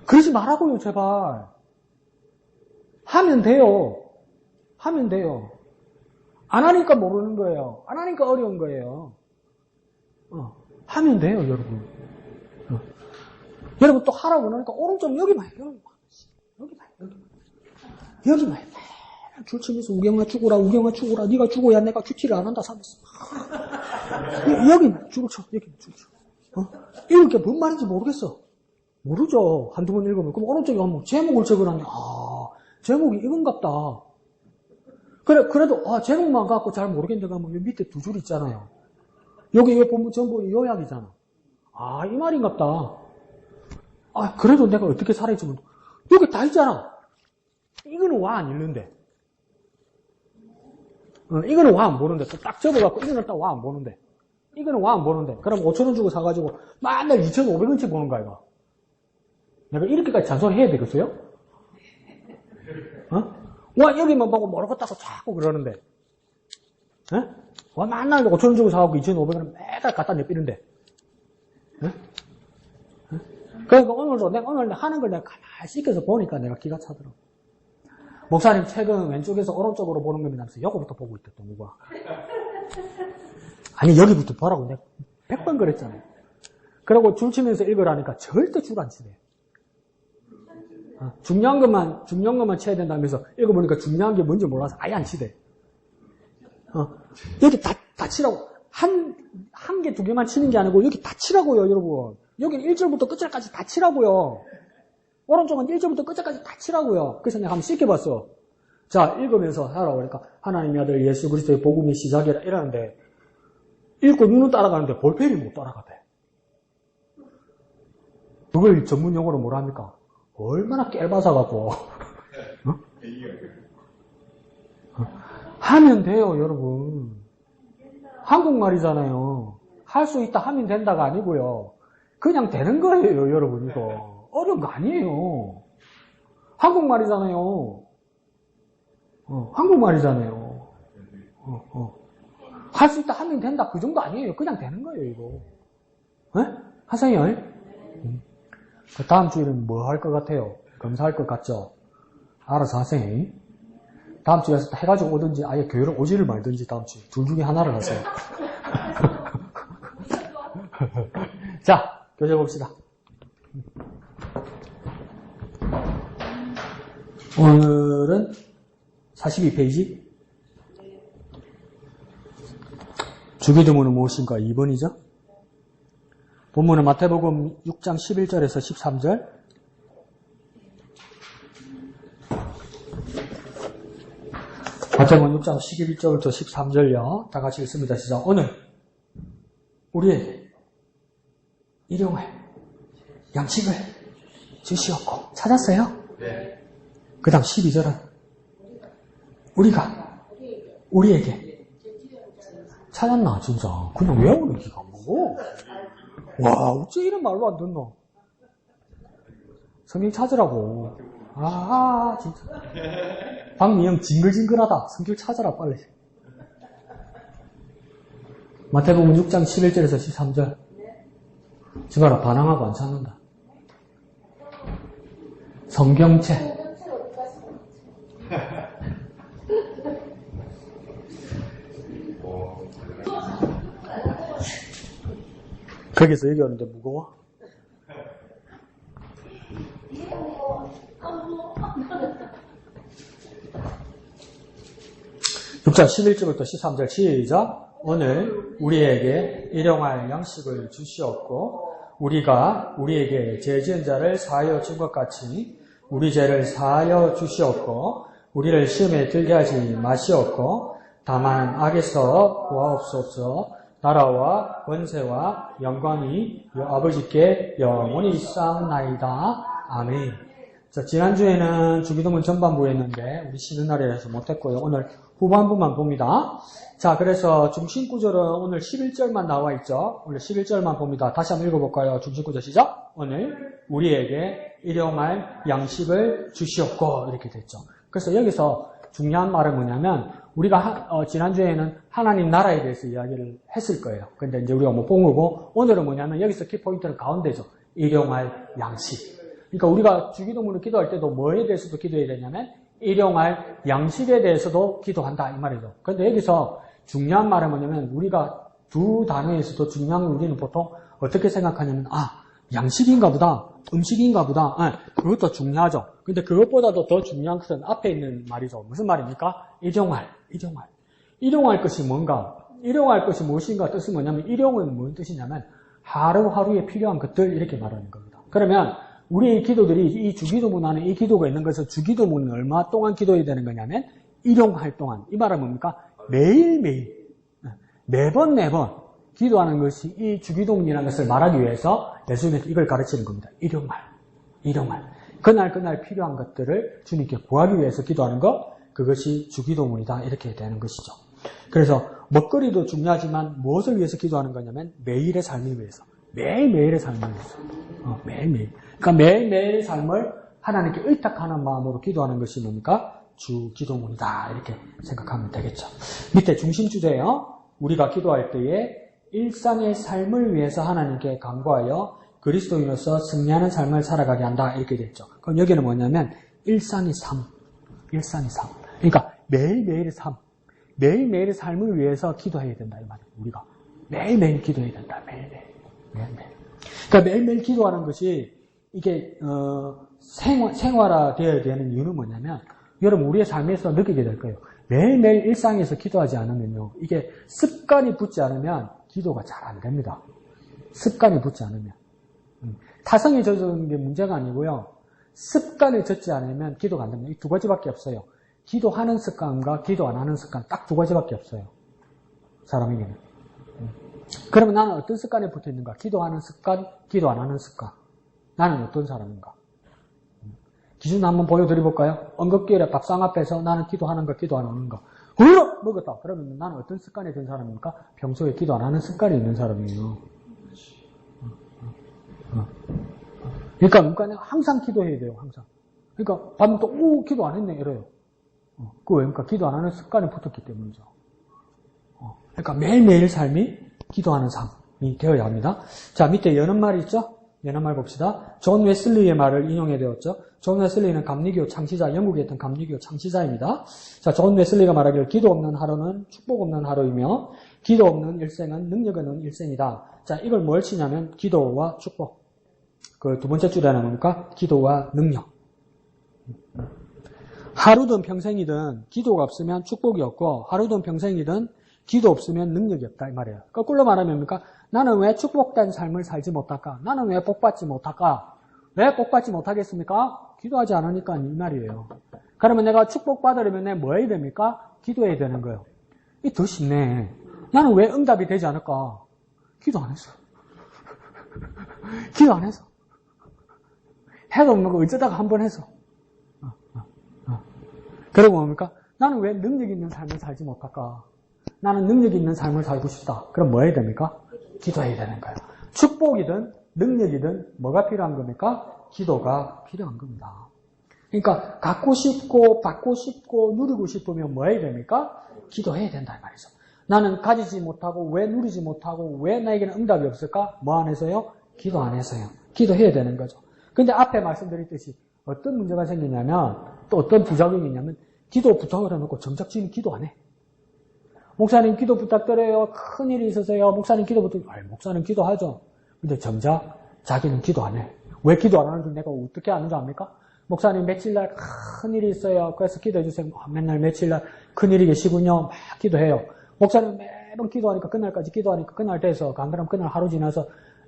그러지 말라고요, 제발. 하면 돼요. 하면 돼요. 안 하니까 모르는 거예요. 안 하니까 어려운 거예요. 하면 돼요, 여러분. 여러분 또 하라고 그러니까 오른쪽 여기만 해. 여기만 해. 줄 치면서 우경아 죽어라. 네가 죽어야 내가 큐티를 안 한다 삼았어. 여기만 줄을 쳐. 여기만 줄을 쳐. 읽을 게 뭔 말인지 모르겠어. 모르죠. 한두 번 읽으면. 그럼 오른쪽에 가면 제목을 적으라니. 제목이 이건갑다. 그래도 제목만 갖고 잘 모르겠는데 가면 여기 밑에 2줄 있잖아요. 여기 보면 전부 요약이잖아. 이 말인갑다. 그래도 내가 어떻게 살아있으면 여기 다 있잖아. 이거는 와 안 읽는데. 이거는 와 안 보는데. 또 딱 접어갖고 이거는 딱 와 안 보는데. 이거는 와 안 보는데. 그럼 5,000원 주고 사가지고 맨날 2,500원치 보는 거야, 이거. 내가 이렇게까지 잔소리 해야 되겠어요? 와, 여기만 보고 모르겠다고 자꾸 그러는데. 와, 맨날 5,000원 주고 사갖고 2,500원 매달 갖다 내삐는데. 그러니까 오늘도 내가 오늘 하는 걸 내가 가만히 씻겨서 보니까 내가 기가 차더라고. 목사님 책은 왼쪽에서 오른쪽으로 보는 겁니다 하면서 요거부터 보고 있다, 또 누가. 아니, 여기부터 보라고 내가 100번 그랬잖아요. 그리고 줄 치면서 읽으라니까 절대 줄 안 치대. 중요한 것만 쳐야 된다면서 읽어보니까 중요한 게 뭔지 몰라서 아예 안 치대. 여기 다 치라고. 한 개, 2개만 치는 게 아니고 여기 다 치라고요, 여러분. 여기는 1절부터 끝절까지 다 치라고요. 오른쪽은 1절부터 끝절까지 다 치라고요. 그래서 내가 한번 씻겨봤어. 자, 읽으면서 하라고 그러니까 하나님의 아들 예수 그리스도의 복음의 시작이라 이러는데 읽고 눈은 따라가는데 볼펜이 못 따라가대. 그걸 전문 용어로 뭐라 합니까? 얼마나 깨알바사갖고 하면 돼요, 여러분. 한국말이잖아요. 할 수 있다 하면 된다가 아니고요. 그냥 되는 거예요, 여러분. 이거 어려운 거 아니에요. 한국말이잖아요. 한국말이잖아요. 할 수 있다 하면 된다 그 정도 아니에요. 그냥 되는 거예요, 이거. 하세요. 그 다음 주에는 뭐 할 것 같아요? 검사할 것 같죠? 알아서 하세요. 다음 주에 해가지고 오든지 아예 교회를 오지를 말든지 다음 주에 둘 중에 하나를 하세요. 자, 교재 봅시다. 오늘은 42페이지. 주기도문은 무엇인가? 2번이죠. 본문은 마태복음 6장 11절에서 13절. 마태복음 6장 11절부터 13절요. 다 같이 읽습니다. 시작. 오늘 우리에게 일용할 양식을 주시옵고. 찾았어요? 네. 그 다음 12절은 우리가 우리에게 찾았나 진짜. 그냥 외우는 기가 뭐고. 와, 어째 이런 말로 안 듣노? 성경 찾으라고. 아, 진짜. 박미영 징글징글하다. 성경 찾아라, 빨리. 마태복음 6장 11절에서 13절. 지봐라, 반항하고 안 찾는다. 성경책. 거기서 얘기하는데 무거워? 6장 11절부터 13절 시작. 오늘 우리에게 일용할 양식을 주시옵고 우리가 우리에게 죄 지은 자를 사하여 준 것 같이 우리 죄를 사하여 주시옵고 우리를 시험에 들게 하지 마시옵고 다만 악에서 구하옵소서. 나라와 권세와 영광이 아버지께 영원히 있사옵나이다. 아멘. 자, 지난주에는 주기도문 전반부에 했는데 우리 쉬는 날이라서 못했고요. 오늘 후반부만 봅니다. 자, 그래서 중심구절은 오늘 11절만 나와 있죠. 오늘 11절만 봅니다. 다시 한번 읽어볼까요? 중심구절 시작. 오늘 우리에게 일용할 양식을 주시옵고 이렇게 됐죠. 그래서 여기서 중요한 말은 뭐냐면 우리가 지난주에는 하나님 나라에 대해서 이야기를 했을 거예요. 근데 이제 우리가 못 본 거고 오늘은 뭐냐면 여기서 키포인트는 가운데죠. 일용할 양식. 그러니까 우리가 주기도문을 기도할 때도 뭐에 대해서도 기도해야 되냐면 일용할 양식에 대해서도 기도한다 이 말이죠. 그런데 여기서 중요한 말은 뭐냐면 우리가 두 단어에서도 중요한 걸 우리는 보통 어떻게 생각하냐면 양식인가 보다, 음식인가 보다. 그것도 중요하죠. 근데 그것보다도 더 중요한 것은 앞에 있는 말이죠. 무슨 말입니까? 일용할. 일용할 것이 뭔가? 일용할 것이 무엇인가 뜻은 뭐냐면 일용은 무슨 뜻이냐면 하루하루에 필요한 것들 이렇게 말하는 겁니다. 그러면 우리의 기도들이 이 주기도문 안에 이 기도가 있는 것은 주기도문은 얼마 동안 기도해야 되는 거냐면 일용할 동안. 이 말은 뭡니까? 매일매일 매번 기도하는 것이 이 주기도문이라는 것을 말하기 위해서 예수님께서 이걸 가르치는 겁니다. 일용할. 그날 필요한 것들을 주님께 구하기 위해서 기도하는 것, 그것이 주기도문이다 이렇게 되는 것이죠. 그래서 먹거리도 중요하지만 무엇을 위해서 기도하는 거냐면 매일의 삶을 위해서. 매일매일의 삶을 위해서. 매일매일. 그러니까 매일매일의 삶을 하나님께 의탁하는 마음으로 기도하는 것이 뭡니까? 주기도문이다 이렇게 생각하면 되겠죠. 밑에 중심 주제예요. 우리가 기도할 때에 일상의 삶을 위해서 하나님께 간구하여 그리스도인으로서 승리하는 삶을 살아가게 한다 이렇게 됐죠. 그럼 여기는 뭐냐면 일상의 삶. 그러니까 매일매일의 삶. 매일매일의 삶을 위해서 기도해야 된다 이 말이에요. 우리가 매일매일 기도해야 된다. 매일매일. 그러니까 매일매일 기도하는 것이 이게 생활화되어야 되는 이유는 뭐냐면 여러분 우리의 삶에서 느끼게 될 거예요. 매일매일 일상에서 기도하지 않으면요. 이게 습관이 붙지 않으면 기도가 잘 안 됩니다. 습관이 붙지 않으면. 타성이 젖은 게 문제가 아니고요. 습관을 젖지 않으면 기도가 안 됩니다. 이 두 가지밖에 없어요. 기도하는 습관과 기도 안 하는 습관 딱 두 가지밖에 없어요. 사람에게는. 그러면 나는 어떤 습관에 붙어 있는가? 기도하는 습관, 기도 안 하는 습관. 나는 어떤 사람인가? 기준 한번 보여드려볼까요? 언급기일에 밥상 앞에서 나는 기도하는가, 기도 안 하는가? 먹었다. 그러면 나는 어떤 습관이 든 사람입니까? 평소에 기도 안 하는 습관이 있는 사람이에요. 그러니까 항상 기도해야 돼요, 항상. 그러니까 밤 또, 기도 안 했네, 이래요. 그거 왜입니까? 기도 안 하는 습관이 붙었기 때문이죠. 그러니까 매일매일 삶이 기도하는 삶이 되어야 합니다. 자, 밑에 여는 말이 있죠? 여는 말 봅시다. 존 웨슬리의 말을 인용해 되었죠. 존 웨슬리는 감리교 창시자, 영국에 있던 감리교 창시자입니다. 자, 존 웨슬리가 말하기를 기도 없는 하루는 축복 없는 하루이며 기도 없는 일생은 능력 없는 일생이다. 자, 이걸 뭘 치냐면 기도와 축복. 그 두 번째 줄에 나오니까 기도와 능력. 하루든 평생이든 기도가 없으면 축복이 없고 하루든 평생이든 기도 없으면 능력이 없다 이 말이에요. 거꾸로 말하면 뭡니까? 나는 왜 축복된 삶을 살지 못할까? 나는 왜 복받지 못할까? 왜 복받지 못하겠습니까? 기도하지 않으니까 이 말이에요. 그러면 내가 축복받으려면 내가 뭐 해야 됩니까? 기도해야 되는 거예요. 이게 더 쉽네. 나는 왜 응답이 되지 않을까? 기도 안 했어. 기도 안 했어. 해도 없는 거 어쩌다가 한 번 해서. 그리고 뭡니까? 나는 왜 능력 있는 삶을 살지 못할까? 나는 능력 있는 삶을 살고 싶다. 그럼 뭐 해야 됩니까? 기도해야 되는 거예요. 축복이든 능력이든 뭐가 필요한 겁니까? 기도가 필요한 겁니다. 그러니까 갖고 싶고 받고 싶고 누리고 싶으면 뭐 해야 됩니까? 기도해야 된다 이 말이죠. 나는 가지지 못하고 왜 누리지 못하고 왜 나에게는 응답이 없을까? 뭐 안 해서요? 기도 안 해서요. 기도해야 되는 거죠. 근데 앞에 말씀드렸듯이 어떤 문제가 생기냐면 또 어떤 부작용이 있냐면 기도 부탁을 해놓고 정작 지금 기도 안 해. 목사님 기도 부탁드려요. 큰일이 있으세요. 목사님 기도 부탁. 목사님 기도하죠. 근데 정작 자기는 기도 안 해. 왜 기도 안 하는지 내가 어떻게 아는 줄 압니까? 목사님 며칠날 큰일이 있어요. 그래서 기도해 주세요. 맨날 며칠날 큰일이 계시군요. 막 기도해요. 목사님 매번 기도하니까 그날까지 기도하니까 그날 돼서 안 그러면 그날 하루 지나서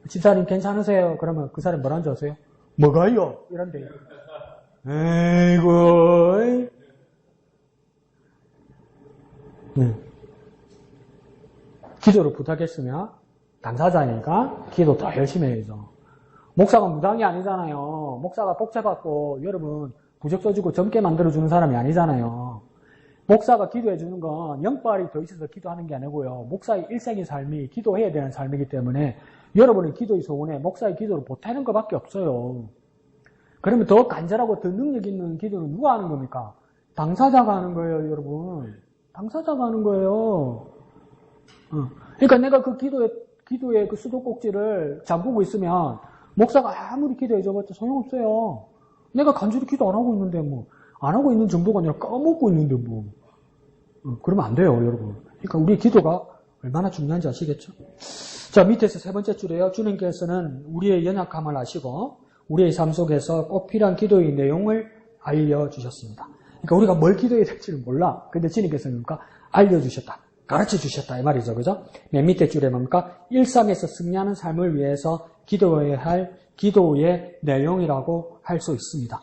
집사님 괜찮으세요? 그러면 그 사람이 뭐라는 줄 아세요? 뭐가요? 이런데. 에이구. 네. 기도를 부탁했으면 당사자니까 기도 더 열심히 해야죠. 목사가 무당이 아니잖아요. 목사가 복잡받고 여러분 부적 써주고 젊게 만들어주는 사람이 아니잖아요. 목사가 기도해주는 건 영빨이 더 있어서 기도하는 게 아니고요. 목사의 일생의 삶이 기도해야 되는 삶이기 때문에 여러분의 기도의 소원에 목사의 기도를 보태는 것밖에 없어요. 그러면 더 간절하고 더 능력 있는 기도는 누가 하는 겁니까? 당사자가 하는 거예요, 여러분. 당사자가 하는 거예요. 그러니까 내가 그 기도의 그 수도꼭지를 잠그고 있으면 목사가 아무리 기도해줘봤자 소용없어요. 내가 간절히 기도 안 하고 있는데 안 하고 있는 정도가 아니라 까먹고 있는데 그러면 안 돼요, 여러분. 그러니까 우리 기도가 얼마나 중요한지 아시겠죠? 자, 밑에서 세 번째 줄에요. 주님께서는 우리의 연약함을 아시고 우리의 삶 속에서 꼭 필요한 기도의 내용을 알려주셨습니다. 그러니까 우리가 뭘 기도해야 될지를 몰라. 근데 주님께서는 알려주셨다. 가르쳐 주셨다. 이 말이죠. 그죠? 맨 밑에 줄에 뭡니까? 일상에서 승리하는 삶을 위해서 기도해야 할 기도의 내용이라고 할 수 있습니다.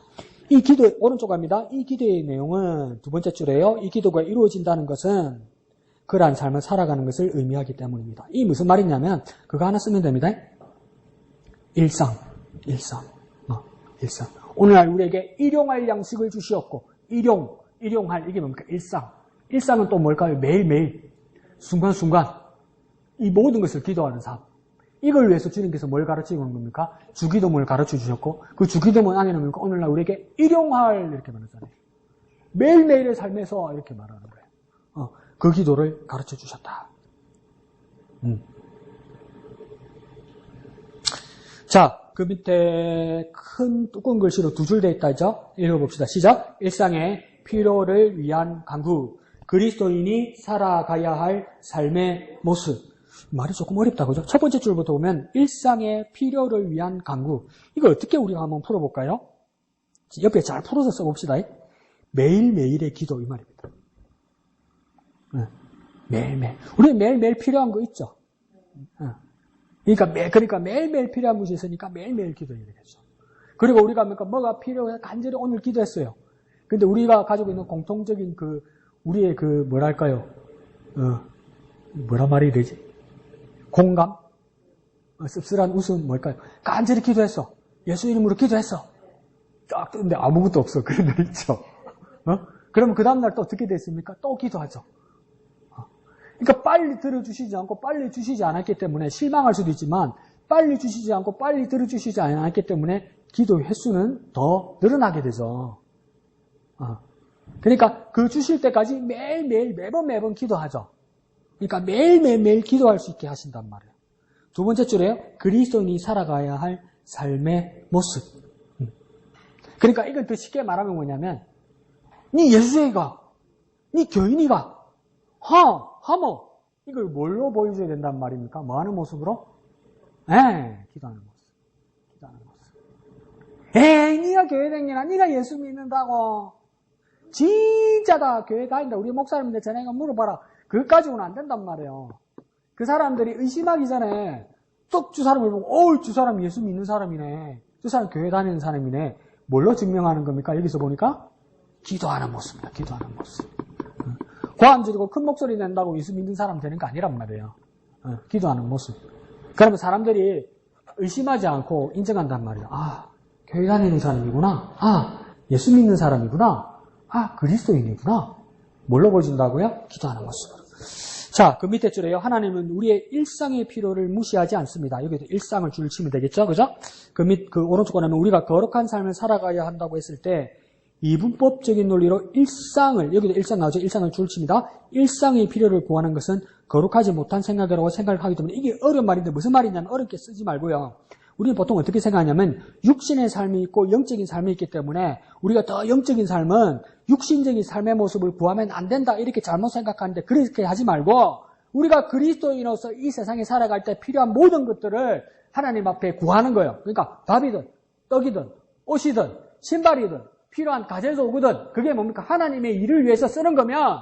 이 기도, 오른쪽 갑니다. 이 기도의 내용은 두 번째 줄에요. 이 기도가 이루어진다는 것은 그러한 삶을 살아가는 것을 의미하기 때문입니다. 이 무슨 말이냐면 그거 하나 쓰면 됩니다. 일상. 오늘날 우리에게 일용할 양식을 주시었고 일용할 이게 뭡니까? 일상은 또 뭘까요? 매일매일 순간순간 이 모든 것을 기도하는 삶. 이걸 위해서 주님께서 뭘 가르치는 겁니까? 주기도문을 가르쳐 주셨고 그 주기도문 안에는 뭡니까? 오늘날 우리에게 일용할 이렇게 말하잖아요. 매일매일의 삶에서 이렇게 말하는 거예요. 그 기도를 가르쳐 주셨다. 자, 그 밑에 큰 두꺼운 글씨로 두 줄 돼 있다 있죠? 읽어봅시다. 시작. 일상의 필요를 위한 강구. 그리스도인이 살아가야 할 삶의 모습. 말이 조금 어렵다, 그죠? 첫 번째 줄부터 보면 일상의 필요를 위한 강구. 이거 어떻게 우리가 한번 풀어볼까요? 옆에 잘 풀어서 써봅시다. 매일매일의 기도 이 말입니다. 매일매일. 우리 매일매일 필요한 거 있죠? 그러니까 매일매일 필요한 것이 있으니까 매일매일 기도해야 되겠죠. 그리고 우리가 뭐가 필요해? 간절히 오늘 기도했어요. 근데 우리가 가지고 있는 공통적인 우리의 뭐랄까요? 뭐라 말이 되지? 공감? 씁쓸한 웃음, 뭘까요? 간절히 기도했어. 예수 이름으로 기도했어. 딱 뜨는데 아무것도 없어. 그런 날 있죠. 그러면 그 다음날 또 어떻게 됐습니까? 또 기도하죠. 그러니까 빨리 들어주시지 않고 빨리 주시지 않았기 때문에 실망할 수도 있지만 빨리 주시지 않고 빨리 들어주시지 않았기 때문에 기도 횟수는 더 늘어나게 되죠. 그러니까 그 주실 때까지 매일매일 매번 기도하죠. 그러니까 매일 기도할 수 있게 하신단 말이에요. 두 번째 줄에요. 그리스도인이 살아가야 할 삶의 모습. 그러니까 이건 더 쉽게 말하면 뭐냐면 니 예수회가, 니 교인이가 하모 이걸 뭘로 보여줘야 된단 말입니까? 뭐 하는 모습으로? 기도하는 모습. 기도하는 모습. 니가 교회 다니나? 니가 예수 믿는다고? 진짜 다 교회 다닌다. 우리 목사님들 전에 물어봐라. 그것까지는 안 된단 말이에요. 그 사람들이 의심하기 전에 또 저 사람을 보고 저 사람 예수 믿는 사람이네. 저 사람 교회 다니는 사람이네. 뭘로 증명하는 겁니까? 여기서 보니까 기도하는 모습입니다. 기도하는 모습. 고함 지르고 큰 목소리 낸다고 예수 믿는 사람 되는 거 아니란 말이에요. 기도하는 모습. 그러면 사람들이 의심하지 않고 인정한단 말이에요. 교회 다니는 사람이구나. 예수 믿는 사람이구나. 그리스도인이구나. 뭘로 보여준다고요? 기도하는 모습으로. 자, 그 밑에 줄에요. 하나님은 우리의 일상의 필요를 무시하지 않습니다. 여기도 일상을 줄 치면 되겠죠? 그죠? 그 오른쪽 거라면 우리가 거룩한 삶을 살아가야 한다고 했을 때 이분법적인 논리로 일상을, 여기도 일상 나오죠? 일상을 줄 칩니다. 일상의 필요를 구하는 것은 거룩하지 못한 생각이라고 생각을 하기 때문에 이게 어려운 말인데 무슨 말이냐면 어렵게 쓰지 말고요. 우리는 보통 어떻게 생각하냐면 육신의 삶이 있고 영적인 삶이 있기 때문에 우리가 더 영적인 삶은 육신적인 삶의 모습을 구하면 안 된다 이렇게 잘못 생각하는데 그렇게 하지 말고 우리가 그리스도인으로서 이 세상에 살아갈 때 필요한 모든 것들을 하나님 앞에 구하는 거예요. 그러니까 밥이든 떡이든 옷이든 신발이든 필요한 가전도구든 그게 뭡니까? 하나님의 일을 위해서 쓰는 거면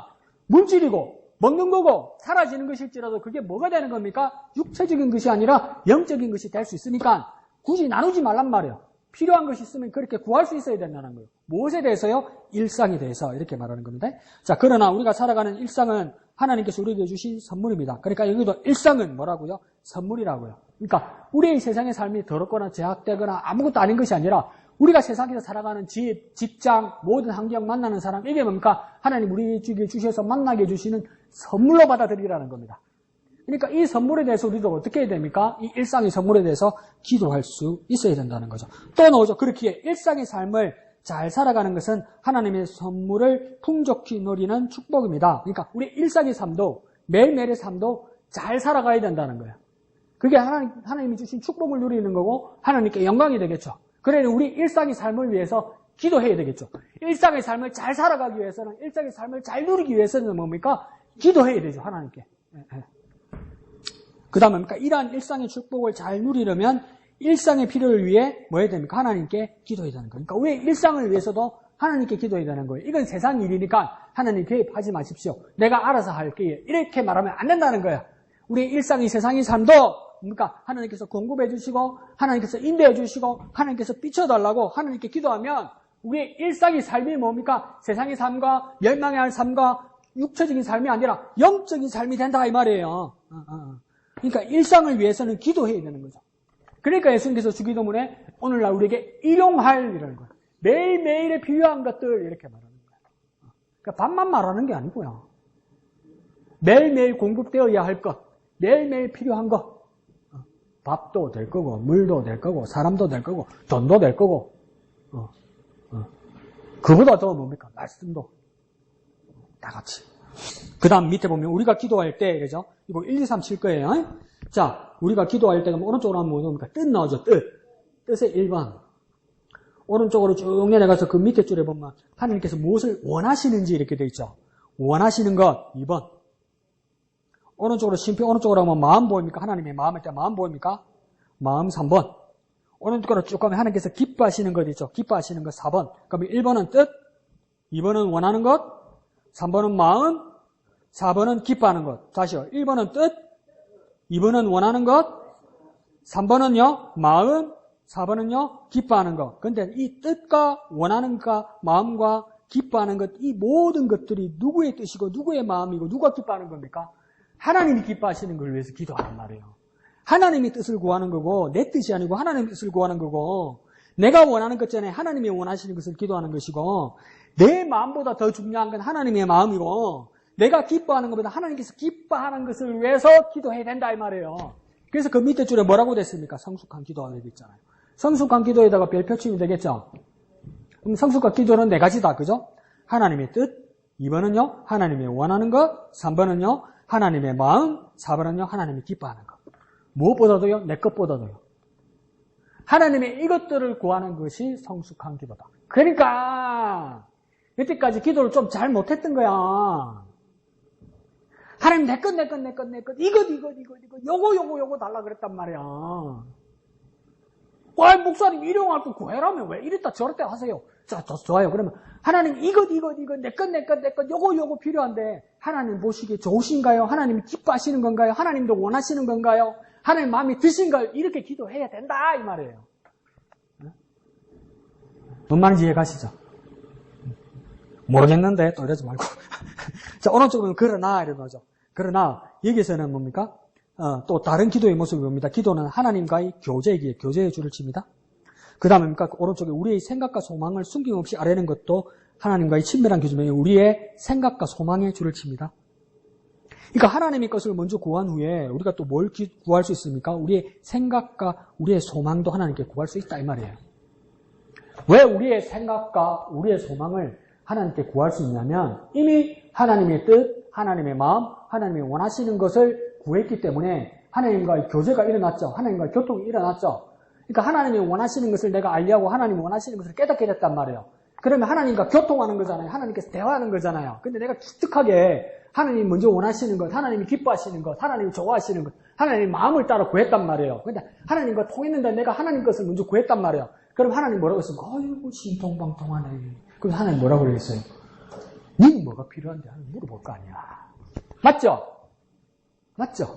물질이고 먹는 거고 사라지는 것일지라도 그게 뭐가 되는 겁니까? 육체적인 것이 아니라 영적인 것이 될 수 있으니까 굳이 나누지 말란 말이에요. 필요한 것이 있으면 그렇게 구할 수 있어야 된다는 거예요. 무엇에 대해서요? 일상에 대해서 이렇게 말하는 겁니다. 자, 그러나 우리가 살아가는 일상은 하나님께서 우리에게 주신 선물입니다. 그러니까 여기도 일상은 뭐라고요? 선물이라고요. 그러니까 우리의 세상의 삶이 더럽거나 제약되거나 아무것도 아닌 것이 아니라 우리가 세상에서 살아가는 집, 직장, 모든 환경 만나는 사람 이게 뭡니까? 하나님 우리에게 주셔서 만나게 해주시는 선물로 받아들이라는 겁니다. 그러니까 이 선물에 대해서 우리도 어떻게 해야 됩니까? 이 일상의 선물에 대해서 기도할 수 있어야 된다는 거죠. 또 나오죠. 그렇기에 일상의 삶을 잘 살아가는 것은 하나님의 선물을 풍족히 누리는 축복입니다. 그러니까 우리 일상의 삶도 매일매일의 삶도 잘 살아가야 된다는 거예요. 그게 하나님이 주신 축복을 누리는 거고 하나님께 영광이 되겠죠. 그래야 우리 일상의 삶을 위해서 기도해야 되겠죠. 일상의 삶을 잘 살아가기 위해서는 일상의 삶을 잘 누리기 위해서는 뭡니까? 기도해야 되죠. 하나님께. 그 다음에 뭡니까? 이러한 일상의 축복을 잘 누리려면 일상의 필요를 위해 뭐 해야 됩니까? 하나님께 기도해야 되는 거예요. 그러니까 우리 일상을 위해서도 하나님께 기도해야 되는 거예요. 이건 세상 일이니까 하나님 개입하지 마십시오. 내가 알아서 할게요. 이렇게 말하면 안 된다는 거예요. 우리 일상의 세상의 삶도 뭡니까? 하나님께서 공급해 주시고 하나님께서 인도해 주시고 하나님께서 비춰달라고 하나님께 기도하면 우리의 일상의 삶이 뭡니까? 세상의 삶과 멸망의 할 삶과 육체적인 삶이 아니라 영적인 삶이 된다 이 말이에요. 그러니까 일상을 위해서는 기도해야 되는 거죠. 그러니까 예수님께서 주기도문에 오늘날 우리에게 일용할 이라는 거예요. 매일매일에 필요한 것들 이렇게 말하는 거예요. 그러니까 밥만 말하는 게 아니고요. 매일매일 공급되어야 할 것, 매일매일 필요한 것. 밥도 될 거고 물도 될 거고 사람도 될 거고 돈도 될 거고 그보다 더 뭡니까? 말씀도 다 같이. 그 다음 밑에 보면 우리가 기도할 때 그죠? 이거 1, 2, 3 칠 거예요. 자, 우리가 기도할 때 오른쪽으로 하면 뭡니까? 뜻 나오죠. 뜻의 1번. 오른쪽으로 쭉 내려가서 그 밑에 줄에 보면 하나님께서 무엇을 원하시는지 이렇게 되어 있죠. 원하시는 것 2번. 오른쪽으로 심표 오른쪽으로 하면 마음 보입니까? 하나님의 마음일 때 마음 보입니까? 마음 3번. 오른쪽으로 쭉 가면 하나님께서 기뻐하시는 것 있죠. 기뻐하시는 것 4번. 그러면 1번은 뜻, 2번은 원하는 것, 3번은 마음, 4번은 기뻐하는 것. 다시요. 1번은 뜻, 2번은 원하는 것, 3번은요 마음, 4번은요 기뻐하는 것. 그런데 이 뜻과 원하는 것, 마음과 기뻐하는 것, 이 모든 것들이 누구의 뜻이고 누구의 마음이고 누가 기뻐하는 겁니까? 하나님이 기뻐하시는 걸 위해서 기도하는 말이에요. 하나님의 뜻을 구하는 거고 내 뜻이 아니고 하나님의 뜻을 구하는 거고 내가 원하는 것 전에 하나님이 원하시는 것을 기도하는 것이고 내 마음보다 더 중요한 건 하나님의 마음이고 내가 기뻐하는 것보다 하나님께서 기뻐하는 것을 위해서 기도해야 된다 이 말이에요. 그래서 그 밑에 줄에 뭐라고 됐습니까? 성숙한 기도가 되겠잖아요. 성숙한 기도에다가 별표치면 되겠죠. 그럼 성숙한 기도는 4가지다. 그죠? 하나님의 뜻, 2번은요 하나님이 원하는 것, 3번은요 하나님의 마음, 4번은요 하나님이 기뻐하는 것. 무엇보다도요 내 것보다도요 하나님의 이것들을 구하는 것이 성숙한 기도다. 그러니까 여태까지 기도를 좀 잘 못했던 거야. 하나님 내 것 이것 요거 달라 그랬단 말이야. 와 목사님 일용할 거 구해라면 왜 이랬다 저랬다 하세요. 자 좋아요. 그러면 하나님 이것 내 것 요거 필요한데 하나님 보시기에 좋으신가요? 하나님이 기뻐하시는 건가요? 하나님도 원하시는 건가요? 하나님 마음이 드신가요? 이렇게 기도해야 된다 이 말이에요. 뭔 말인지 이해 가시죠? 모르겠는데 또 이러지 말고 자 오른쪽은 그러나 이런 거죠. 그러나 여기서는 뭡니까? 또 다른 기도의 모습이 뭡니다. 기도는 하나님과의 교제이기에 교제의 줄을 칩니다. 그 다음에 뭡니까? 오른쪽에 우리의 생각과 소망을 숨김없이 아뢰는 것도 하나님과의 친밀한 교제면 우리의 생각과 소망의 줄을 칩니다. 그러니까 하나님의 것을 먼저 구한 후에 우리가 또 뭘 구할 수 있습니까? 우리의 생각과 우리의 소망도 하나님께 구할 수 있다 이 말이에요. 왜 우리의 생각과 우리의 소망을 하나님께 구할 수 있냐면 이미 하나님의 뜻, 하나님의 마음, 하나님이 원하시는 것을 구했기 때문에 하나님과의 교제가 일어났죠. 하나님과의 교통이 일어났죠. 그러니까 하나님이 원하시는 것을 내가 알려고 하나님이 원하시는 것을 깨닫게 됐단 말이에요. 그러면 하나님과 교통하는 거잖아요. 하나님께서 대화하는 거잖아요. 근데 내가 기특하게 하나님이 먼저 원하시는 것, 하나님이 기뻐하시는 것, 하나님이 좋아하시는 것, 하나님의 마음을 따라 구했단 말이에요. 근데 하나님과 통했는데 내가 하나님 것을 먼저 구했단 말이에요. 그럼 하나님 뭐라고 했습니까? 아이고 신통방통하네. 그럼 하나님 뭐라고 그랬어요? 니는 뭐가 필요한데 하나님 물어볼 거 아니야. 맞죠? 맞죠?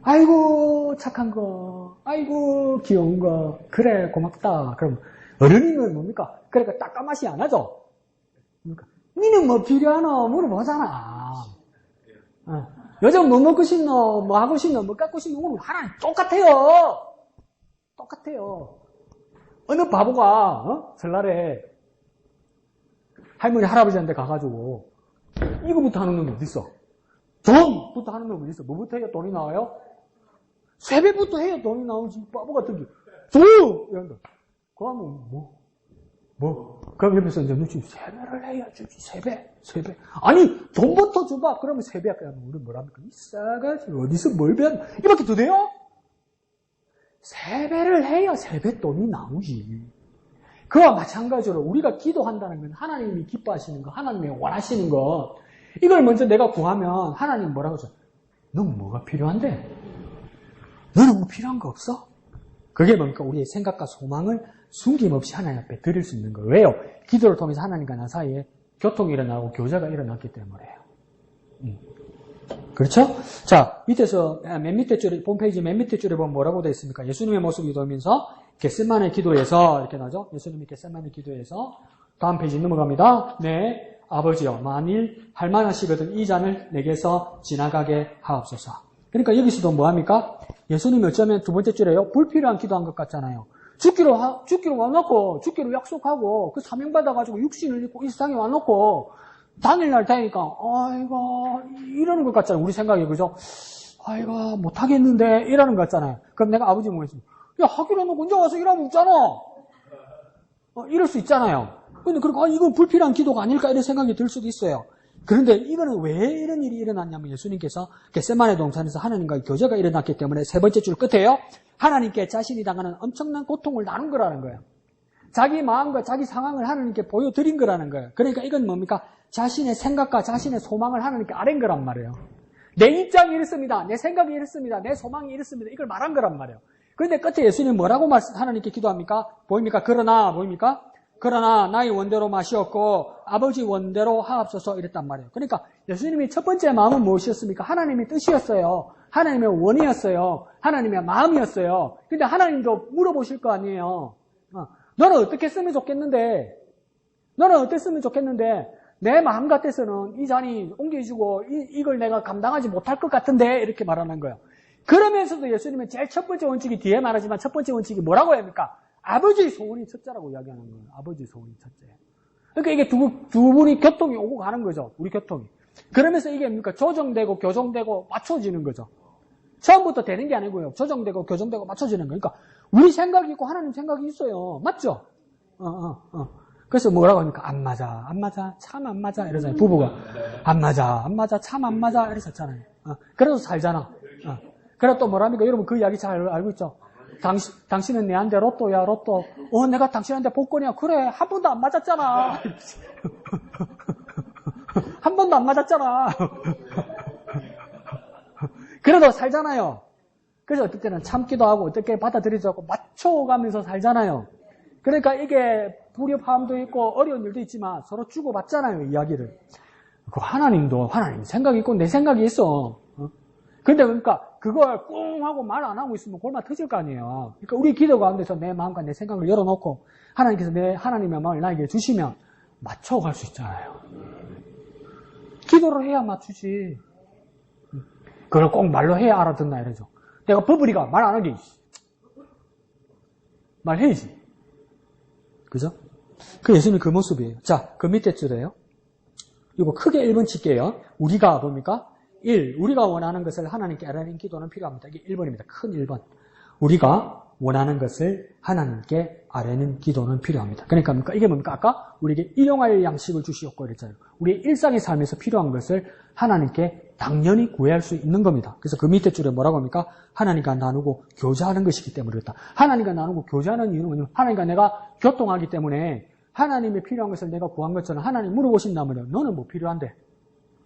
아이고 착한 거, 아이고 귀여운 거, 그래 고맙다. 그럼 어른이면 뭡니까? 그러니까 따까맛이 안 하죠? 그러니까 니는 뭐 필요하노? 물어보잖아. 요즘 뭐 먹고 싶노? 뭐 하고 싶노? 뭐 갖고 싶노? 물어보면 하나님 똑같아요. 똑같아요. 어느 바보가 설날에 할머니 할아버지한테 가가지고 이거부터 하는 놈이 어딨어? 돈부터 하는 놈이 어딨어? 뭐부터 해야 돈이 나와요? 세배부터 해야 돈이 나오지. 바보 같은 게 돈! 이런다. 그러면 그럼 옆에서 이제 누치 세배를 해야 주지. 세배. 아니 돈부터 줘봐. 그러면 세배. 그러면 우리 뭐랍니까? 이 싸가지 어디서 뭘 배웠나? 이밖에 더 돼요? 세배를 해야 세뱃돈이 나오지. 그와 마찬가지로 우리가 기도한다는 건 하나님이 기뻐하시는 거, 하나님이 원하시는 거, 이걸 먼저 내가 구하면 하나님 뭐라고 하죠? 넌 뭐가 필요한데? 너는 뭐 필요한 거 없어? 그게 뭡니까? 우리의 생각과 소망을 숨김없이 하나님 앞에 드릴 수 있는 거예요. 왜요? 기도를 통해서 하나님과 나 사이에 교통이 일어나고 교제가 일어났기 때문에요. 그렇죠? 자, 밑에서 맨 밑에 줄에 홈페이지 맨 밑에 줄에 보면 뭐라고 되어 있습니까? 예수님의 모습이 되면서 겟세마네 기도에서 이렇게 나죠? 예수님이 겟세마네 기도에서 다음 페이지 넘어갑니다. 네, 아버지여 만일 할만하시거든 이 잔을 내게서 지나가게 하옵소서. 그러니까 여기서도 뭐합니까? 예수님이 어쩌면 두 번째 줄에요. 불필요한 기도한 것 같잖아요. 죽기로 와놓고 죽기로 약속하고 그 사명 받아가지고 육신을 입고 이 세상에 와놓고 당일날 되니까 아이고 이러는 것 같잖아요. 우리 생각에 그죠? 아이고 못하겠는데 이러는 것 같잖아요. 그럼 내가 아버지 뭐겠습니까? 야 하기로 해놓고 언제 와서 일하면 웃잖아. 이럴 수 있잖아요. 근데 그러니까 이건 불필요한 기도가 아닐까 이런 생각이 들 수도 있어요. 그런데 이거는 왜 이런 일이 일어났냐면 예수님께서 겟세마네 동산에서 하나님과의 교제가 일어났기 때문에 세 번째 줄 끝에요. 하나님께 자신이 당하는 엄청난 고통을 나눈 거라는 거예요. 자기 마음과 자기 상황을 하나님께 보여드린 거라는 거예요. 그러니까 이건 뭡니까? 자신의 생각과 자신의 소망을 하나님께 아뢰는 거란 말이에요. 내 입장이 이렇습니다. 내 생각이 이렇습니다. 내 소망이 이렇습니다. 이걸 말한 거란 말이에요. 그런데 끝에 예수님 뭐라고 하나님께 기도합니까? 보입니까? 그러나 보입니까? 그러나 나의 원대로 마시옵고 아버지 원대로 하옵소서 이랬단 말이에요. 그러니까 예수님이 첫 번째 마음은 무엇이었습니까? 하나님의 뜻이었어요. 하나님의 원이었어요. 하나님의 마음이었어요. 근데 하나님도 물어보실 거 아니에요. 너는 어떻게 했으면 좋겠는데 너는 어땠으면 좋겠는데 내 마음 같아서는 이 잔이 옮겨주고 이걸 내가 감당하지 못할 것 같은데 이렇게 말하는 거예요. 그러면서도 예수님은 제일 첫 번째 원칙이 뒤에 말하지만 첫 번째 원칙이 뭐라고 합니까? 아버지의 소원이 첫째라고 이야기하는 거예요. 아버지의 소원이 첫째. 그러니까 이게 두 분이 교통이 오고 가는 거죠. 우리 교통이. 그러면서 이게 뭡니까? 조정되고 교정되고 맞춰지는 거죠. 처음부터 되는 게 아니고요. 조정되고 교정되고 맞춰지는 거예요. 그러니까 우리 생각이 있고 하나님 생각이 있어요. 맞죠? 그래서 뭐라고 합니까? 안 맞아, 참 안 맞아 이러잖아요. 부부가 안 맞아, 참 안 맞아 이러셨잖아요. 그래도 살잖아. 그래 또 뭐랍니까? 여러분 그 이야기 잘 알고 있죠? 당신은 내한테 로또야, 로또. 내가 당신한테 복권이야. 그래, 한 번도 안 맞았잖아. 한 번도 안 맞았잖아. 그래도 살잖아요. 그래서 어떨 때는 참기도 하고, 어떻게 받아들이지 않고, 맞춰가면서 살잖아요. 그러니까 이게 불협화음도 있고, 어려운 일도 있지만, 서로 주고받잖아요, 이야기를. 하나님도, 하나님 생각이 있고, 내 생각이 있어. 근데 그러니까, 그걸 꽁 하고 말 안 하고 있으면 골마 터질 거 아니에요. 그러니까 우리 기도 가운데서 내 마음과 내 생각을 열어놓고, 하나님께서 하나님의 마음을 나에게 주시면, 맞춰갈 수 있잖아요. 기도를 해야 맞추지. 그걸 꼭 말로 해야 알아듣나 이러죠. 내가 버블이가 말 안 하게. 말해야지. 그죠? 그 예수님 그 모습이에요. 자, 그 밑에 줄에요. 이거 크게 1번 칠게요. 우리가 뭡니까? 1. 우리가 원하는 것을 하나님께 아뢰는 기도는 필요합니다. 이게 1번입니다. 큰 1번. 우리가 원하는 것을 하나님께 아뢰는 기도는 필요합니다. 그러니까 이게 뭡니까? 아까 우리에게 일용할 양식을 주시옵고 그랬잖아요. 우리의 일상의 삶에서 필요한 것을 하나님께 당연히 구해야 수 있는 겁니다. 그래서 그 밑에 줄에 뭐라고 합니까? 하나님과 나누고 교제하는 것이기 때문에 그렇다. 하나님과 나누고 교제하는 이유는 뭐냐면 하나님과 내가 교통하기 때문에 하나님의 필요한 것을 내가 구한 것처럼 하나님 물어보신다면 너는 뭐 필요한데?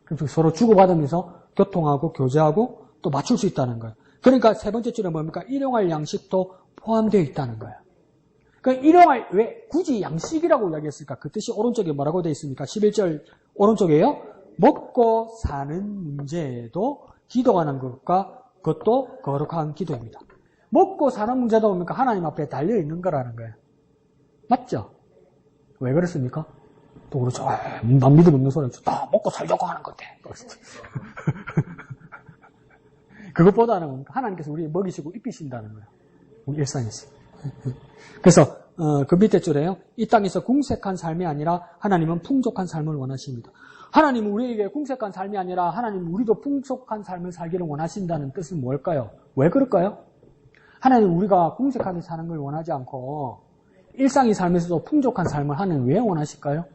그래서 서로 주고받으면서 교통하고 교제하고 또 맞출 수 있다는 거예요. 그러니까 세 번째 줄에 뭡니까? 일용할 양식도 포함되어 있다는 거예요. 그러니까 일용할, 왜 굳이 양식이라고 이야기했을까? 그 뜻이 오른쪽에 뭐라고 되어 있습니까? 11절 오른쪽에요. 먹고 사는 문제에도 기도하는 것과 그것도 거룩한 기도입니다. 먹고 사는 문제도 뭡니까? 하나님 앞에 달려있는 거라는 거예요. 맞죠? 왜 그렇습니까? 또 그렇죠. 난 믿음 없는 소리 다 먹고 살려고 하는 건데. 그것보다는 하나님께서 우리 먹이시고 입히신다는 거예요. 우리 일상에서. 그래서 그 밑에 줄에요. 이 땅에서 궁색한 삶이 아니라 하나님은 풍족한 삶을 원하십니다. 하나님은 우리에게 궁색한 삶이 아니라 하나님은 우리도 풍족한 삶을 살기를 원하신다는 뜻은 뭘까요? 왜 그럴까요? 하나님은 우리가 궁색하게 사는 걸 원하지 않고 일상의 삶에서도 풍족한 삶을 하나님 왜 원하실까요?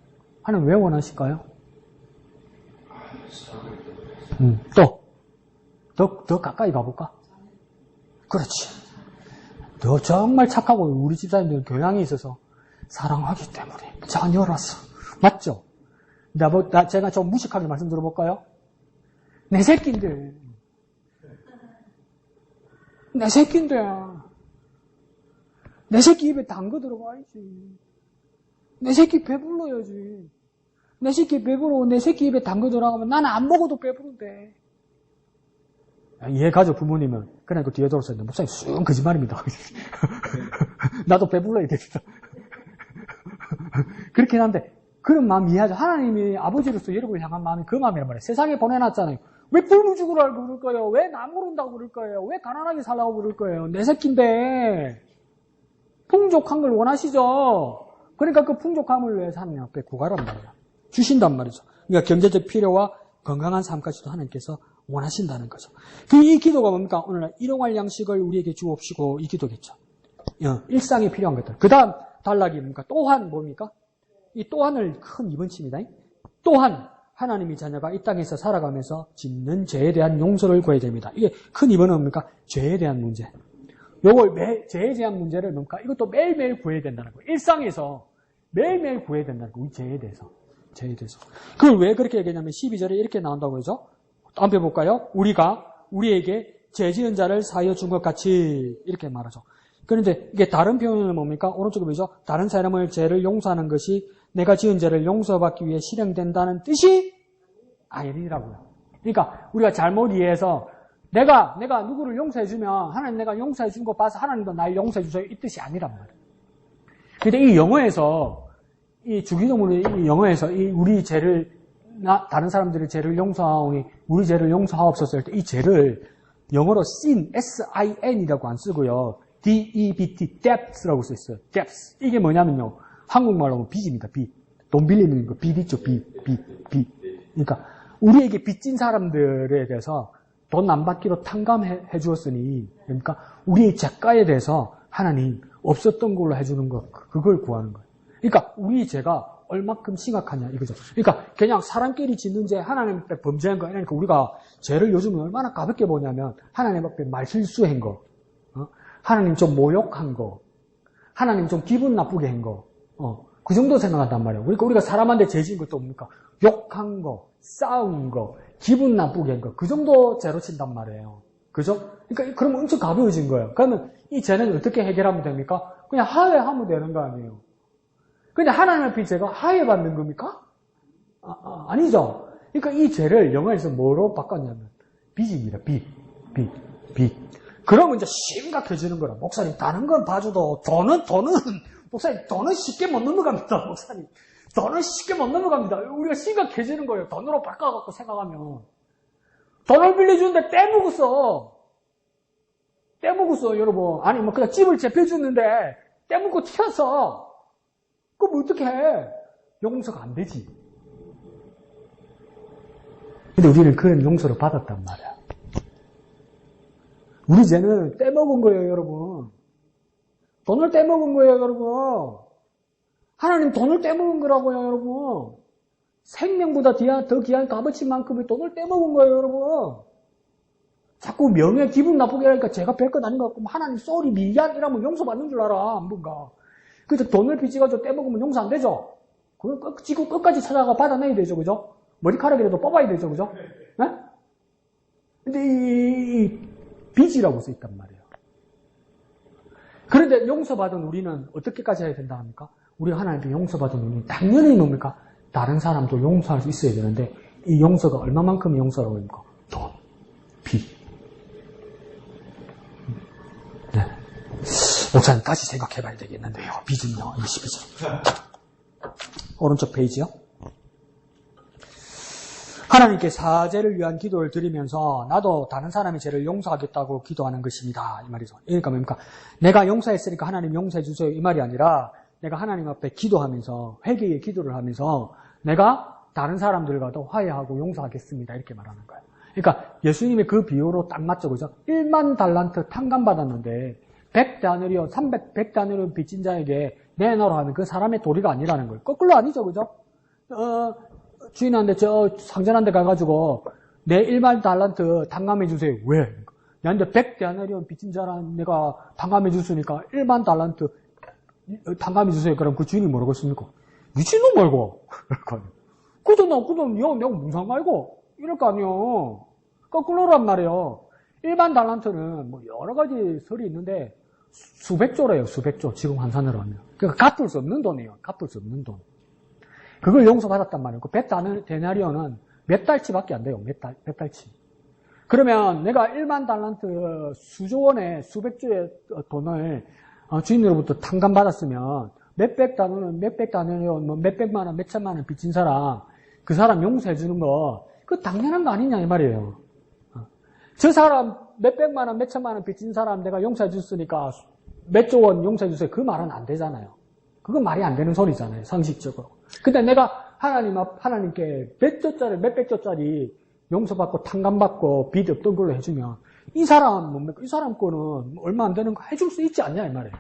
하나님 왜 원하실까요? 더 가까이 가볼까? 그렇지. 너 정말 착하고 우리 집사님들은 교양이 있어서 사랑하기 때문에 자녀라서. 맞죠? 제가 좀 무식하게 말씀 들어볼까요? 내 새끼인데. 내 새끼 입에 단 거 들어가야지. 내 새끼 배불러야지. 내 새끼 배부르고 내 새끼 입에 단 거 들어가면 나는 안 먹어도 배부른데. 이해가죠, 부모님은. 그래, 그 뒤에 돌아서 있는데, 목사님, 쑥 거짓말입니다. 나도 배불러야 됩니다. 그렇긴 한데, 그런 마음 이해하죠. 하나님이 아버지로서 여러분을 향한 마음이 그 마음이란 말이에요. 세상에 보내놨잖아요. 왜 굶어 죽으라고 그럴 거예요? 왜 나 모른다고 그럴 거예요? 왜 가난하게 살라고 그럴 거예요? 내 새끼인데. 풍족한 걸 원하시죠? 그러니까 그 풍족함을 위해서 하나님 앞에 구하란 말이에요. 주신단 말이죠. 그러니까 경제적 필요와 건강한 삶까지도 하나님께서 원하신다는 거죠. 이 기도가 뭡니까? 오늘날 일용할 양식을 우리에게 주옵시고 이 기도겠죠. 일상에 필요한 것들. 그 다음 단락이 뭡니까? 또한 뭡니까? 이 또한을 큰 2번 칩니다. 또한 하나님의 자녀가 이 땅에서 살아가면서 짓는 죄에 대한 용서를 구해야 됩니다. 이게 큰 2번은 뭡니까? 죄에 대한 문제. 죄에 대한 문제를 뭡니까? 이것도 매일매일 구해야 된다는 거예요. 일상에서 매일매일 구해야 된다는 거예요. 우리 죄에 대해서. 그걸 왜 그렇게 얘기하냐면 12절에 이렇게 나온다고 그러죠. 다음 편 볼까요? 우리에게 죄 지은 자를 사하여 준 것 같이 이렇게 말하죠. 그런데 이게 다른 표현은 뭡니까? 오른쪽에 보이죠? 다른 사람을 죄를 용서하는 것이 내가 지은 죄를 용서받기 위해 실행된다는 뜻이 아니라고요. 그러니까 우리가 잘못 이해해서 내가 누구를 용서해주면 하나님 내가 용서해준 거 봐서 하나님도 날 용서해주세요 이 뜻이 아니란 말이에요. 근데 이 영어에서 이 주기도문이 이 영어에서 이 우리 죄를, 다른 사람들의 죄를 용서하오니 우리 죄를 용서하옵소서 할 때 이 죄를 영어로 sin, S-I-N이라고 안 쓰고요. D-E-B-T, debts라고 써 있어요. debts. 이게 뭐냐면요. 한국말로 하면 빚입니다. 빚. 돈 빌리는 거, 빚 있죠. 빚. 그러니까 우리에게 빚진 사람들에 대해서 돈 안 받기로 탕감해 주었으니, 그러니까 우리의 죄가에 대해서 하나님 없었던 걸로 해주는 것, 그걸 구하는 거예요. 그러니까 우리 죄가 얼마큼 심각하냐 이거죠. 그러니까 그냥 사람끼리 짓는 죄, 하나님 앞에 범죄한 거, 그러니까 우리가 죄를 요즘 얼마나 가볍게 보냐면 하나님 앞에 말실수한 거, 하나님 좀 모욕한 거, 하나님 좀 기분 나쁘게 한 거, 그 정도 생각한단 말이에요. 그러니까 우리가 사람한테 죄 지은 것도 뭡니까? 욕한 거, 싸운 거, 기분 나쁘게 한 거, 그 정도 죄로 친단 말이에요. 그죠? 그러니까 그러면 엄청 가벼워진 거예요. 그러면 이 죄는 어떻게 해결하면 됩니까? 그냥 하회하면 되는 거 아니에요. 근데 하나님 앞에 죄가 하회받는 겁니까? 아니죠. 그러니까 이 죄를 영어에서 뭐로 바꿨냐면 빚입니다. 빚. 그러면 이제 심각해지는 거라. 목사님 다른 건 봐줘도 돈은 목사님 돈은 쉽게 못 넘어갑니다. 목사님 돈은 쉽게 못 넘어갑니다. 우리가 심각해지는 거예요. 돈으로 바꿔갖고 생각하면 돈을 빌려주는데 떼먹었어 여러분. 아니 뭐 그냥 집을 제펴주는데 떼먹고 튀었어. 그럼 어떻게 해? 용서가 안 되지. 근데 우리는 그런 용서를 받았단 말이야. 우리 죄는 떼먹은 거예요, 여러분. 돈을 떼먹은 거예요, 여러분. 하나님 돈을 떼먹은 거라고요, 여러분. 생명보다 더 귀한 값어치 만큼의 돈을 떼먹은 거예요, 여러분. 자꾸 명예 기분 나쁘게 하니까 제가 별것 아닌 것 같고 하나님 쏘리 미안이라면 용서받는 줄 알아, 안 뭔가. 그래서 돈을 빚어가지고 떼먹으면 용서 안 되죠? 그걸 지구 끝까지 찾아가 받아내야 되죠, 그죠? 머리카락이라도 뽑아야 되죠, 그죠? 네? 근데 이 빚이라고 써 있단 말이에요. 그런데 용서받은 우리는 어떻게까지 해야 된다 합니까? 우리 하나님께 용서받은 우리는 당연히 뭡니까? 다른 사람도 용서할 수 있어야 되는데 이 용서가 얼마만큼 용서라고 합니까? 돈, 빚. 네. 목사님 다시 생각해봐야 되겠는데요. 빚은요. 22절. 오른쪽 페이지요. 하나님께 사죄를 위한 기도를 드리면서 나도 다른 사람의 죄를 용서하겠다고 기도하는 것입니다. 이 말이죠. 그러니까 뭡니까? 내가 용서했으니까 하나님 용서해 주세요. 이 말이 아니라 내가 하나님 앞에 기도하면서 회개의 기도를 하면서 내가 다른 사람들과도 화해하고 용서하겠습니다. 이렇게 말하는 거예요. 그러니까 예수님의 그 비유로 딱 맞죠. 그죠? 1만 달란트 탕감받았는데 100다느리온, 100다느리온 빚진 자에게 내놓으라 하면 그 사람의 도리가 아니라는 거예요. 거꾸로 아니죠. 그죠? 주인한테 상전한테 가가지고 내 1만 달란트 탕감해 주세요. 왜? 나한테 100데나리온 빚진 자랑 내가 탕감해 줬으니까 1만 달란트 탕감해 주세요. 그럼 그 주인이 뭐라고 했습니까? 미친놈 말고. 그 돈 내가 무상 말고 이럴 거 아니에요. 거꾸로란 말이에요. 1만 달란트는 뭐 여러 가지 설이 있는데 수백조래요. 수백조. 지금 환산으로 하면. 그러니까 갚을 수 없는 돈이에요. 갚을 수 없는 돈. 그걸 용서받았단 말이에요. 그 100데나리온은 몇 달치밖에 안 돼요. 몇 달치. 그러면 내가 1만 달란트 수조 원의 수백조의 돈을 주인으로부터 탕감받았으면 몇백 다느리온, 뭐 몇백만 원, 몇천만 원 빚진 사람, 그 사람 용서해 주는 거, 그거 당연한 거 아니냐 이 말이에요. 저 사람 몇백만 원, 몇천만 원 빚진 사람 내가 용서해 줬으니까 몇 조 원 용서해 주세요. 그 말은 안 되잖아요. 그건 말이 안 되는 소리잖아요. 상식적으로. 근데 내가 하나님께 몇 조짜리, 몇백 조짜리 용서받고 탕감받고 빚 없던 걸로 해주면 이 사람 뭡니까? 이 사람 거는 얼마 안 되는 거 해줄 수 있지 않냐 이 말이에요.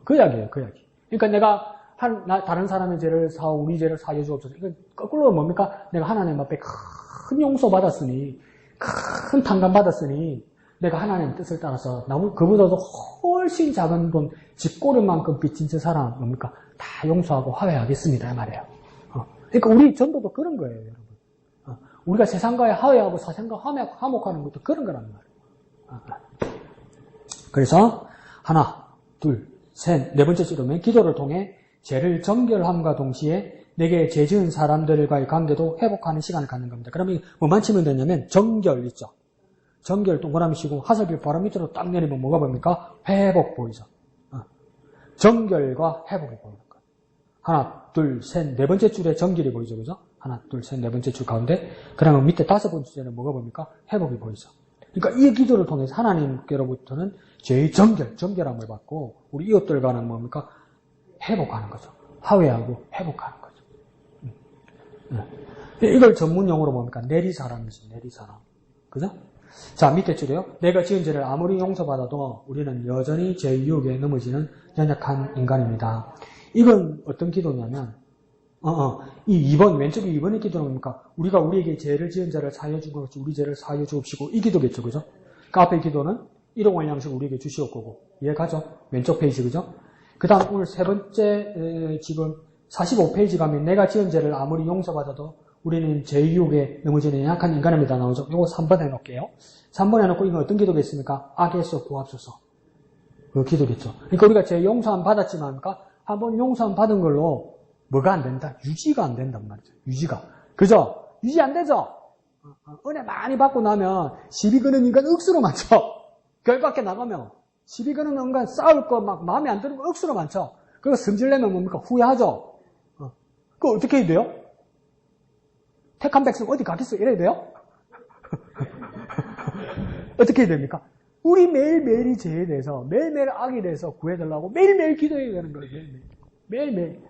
그 이야기예요. 그 이야기. 그러니까 내가 다른 사람의 죄를 사오 우리 죄를 사여 주옵소서. 이건 거꾸로 뭡니까? 내가 하나님 앞에 큰 용서 받았으니 큰 탕감 받았으니 내가 하나님의 뜻을 따라서 그보다도 훨씬 작은 돈 집고름만큼 빚진 저 사람 뭡니까? 다 용서하고 화해하겠습니다 이 말이에요. 그러니까 우리 전도도 그런 거예요, 여러분. 우리가 세상과의 화해하고 세상과 화목하는 것도 그런 거란 말이에요. 그래서 하나, 둘, 셋, 네 번째 지르면 기도를 통해 죄를 정결함과 동시에 내게 죄 지은 사람들과의 관계도 회복하는 시간을 갖는 겁니다. 그러면 뭐만 치면 되냐면 정결 있죠. 정결 동그라미 치고 하늘길 바로 밑으로 딱 내리면 뭐가 보입니까? 회복 보이죠. 정결과 회복이 보이는 거예요. 하나, 둘, 셋, 네 번째 줄에 정결이 보이죠, 그죠? 하나, 둘, 셋, 네 번째 줄 가운데. 그러면 밑에 다섯 번째 줄에는 뭐가 보입니까? 회복이 보이죠. 그러니까 이 기도를 통해서 하나님께로부터는 죄의 정결함을 받고, 우리 이웃들과는 뭡니까? 회복하는 거죠. 화해하고 회복하는 거죠. 이걸 전문 용어로 뭡니까? 내리사랑이지, 내리사랑. 그죠? 자, 밑에 줄이요. 내가 지은 죄를 아무리 용서받아도 우리는 여전히 죄의 유혹에 넘어지는 연약한 인간입니다. 이건 어떤 기도냐면, 왼쪽에 2번의 기도는 뭡니까? 우리가 우리에게 죄를 지은 자를 사하여 주고 같이 우리 죄를 사하여 주옵시고, 이 기도겠죠, 그죠? 그 앞에 기도는 일용할 양식 우리에게 주시옵고, 이해가죠? 왼쪽 페이지, 그죠? 그 다음 오늘 세 번째, 지금 45페이지 가면 내가 지은 죄를 아무리 용서받아도 우리는 죄의 유혹에 넘어지는 연약한 인간입니다. 나오죠? 이거 3번 해놓을게요. 3번 해놓고 이건 어떤 기도겠습니까? 악에서 구합소서. 그 기도겠죠. 그러니까 우리가 죄 용서함 받았지만, 한번 용서함 받은 걸로 뭐가 안 된다? 유지가 안 된단 말이죠. 유지가. 그죠? 유지 안 되죠? 은혜 많이 받고 나면 시비 거는 인간 억수로 많죠? 교회 밖에 나가면 시비 거는 인간 싸울 거 막 마음에 안 드는 거 억수로 많죠? 그거 성질내면 뭡니까? 후회하죠? 그거 어떻게 해야 돼요? 택한 백성 어디 가겠어? 이래야 돼요? 어떻게 해야 됩니까? 우리 매일매일이 죄에 대해서, 매일매일 악에 대해서 구해달라고 매일매일 기도해야 되는 거예요. 매일매일.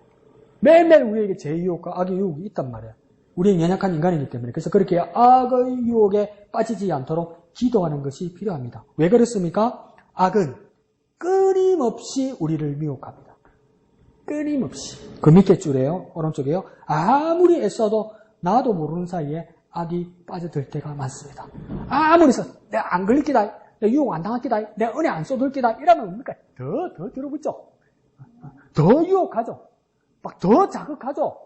매일매일 우리에게 죄의 유혹과 악의 유혹이 있단 말이에요. 우리는 연약한 인간이기 때문에. 그래서 그렇게 악의 유혹에 빠지지 않도록 기도하는 것이 필요합니다. 왜 그렇습니까? 악은 끊임없이 우리를 미혹합니다. 끊임없이. 그 밑에 줄에요. 오른쪽에요. 아무리 애써도 나도 모르는 사이에 악이 빠져들 때가 많습니다. 아무리 해서 내가 안 걸릴 기다, 내가 유혹 안 당할 기다, 내가 은혜 안 쏟을 기다, 이러면 뭡니까? 더 들어붙죠. 더 유혹하죠. 막 더 자극하죠.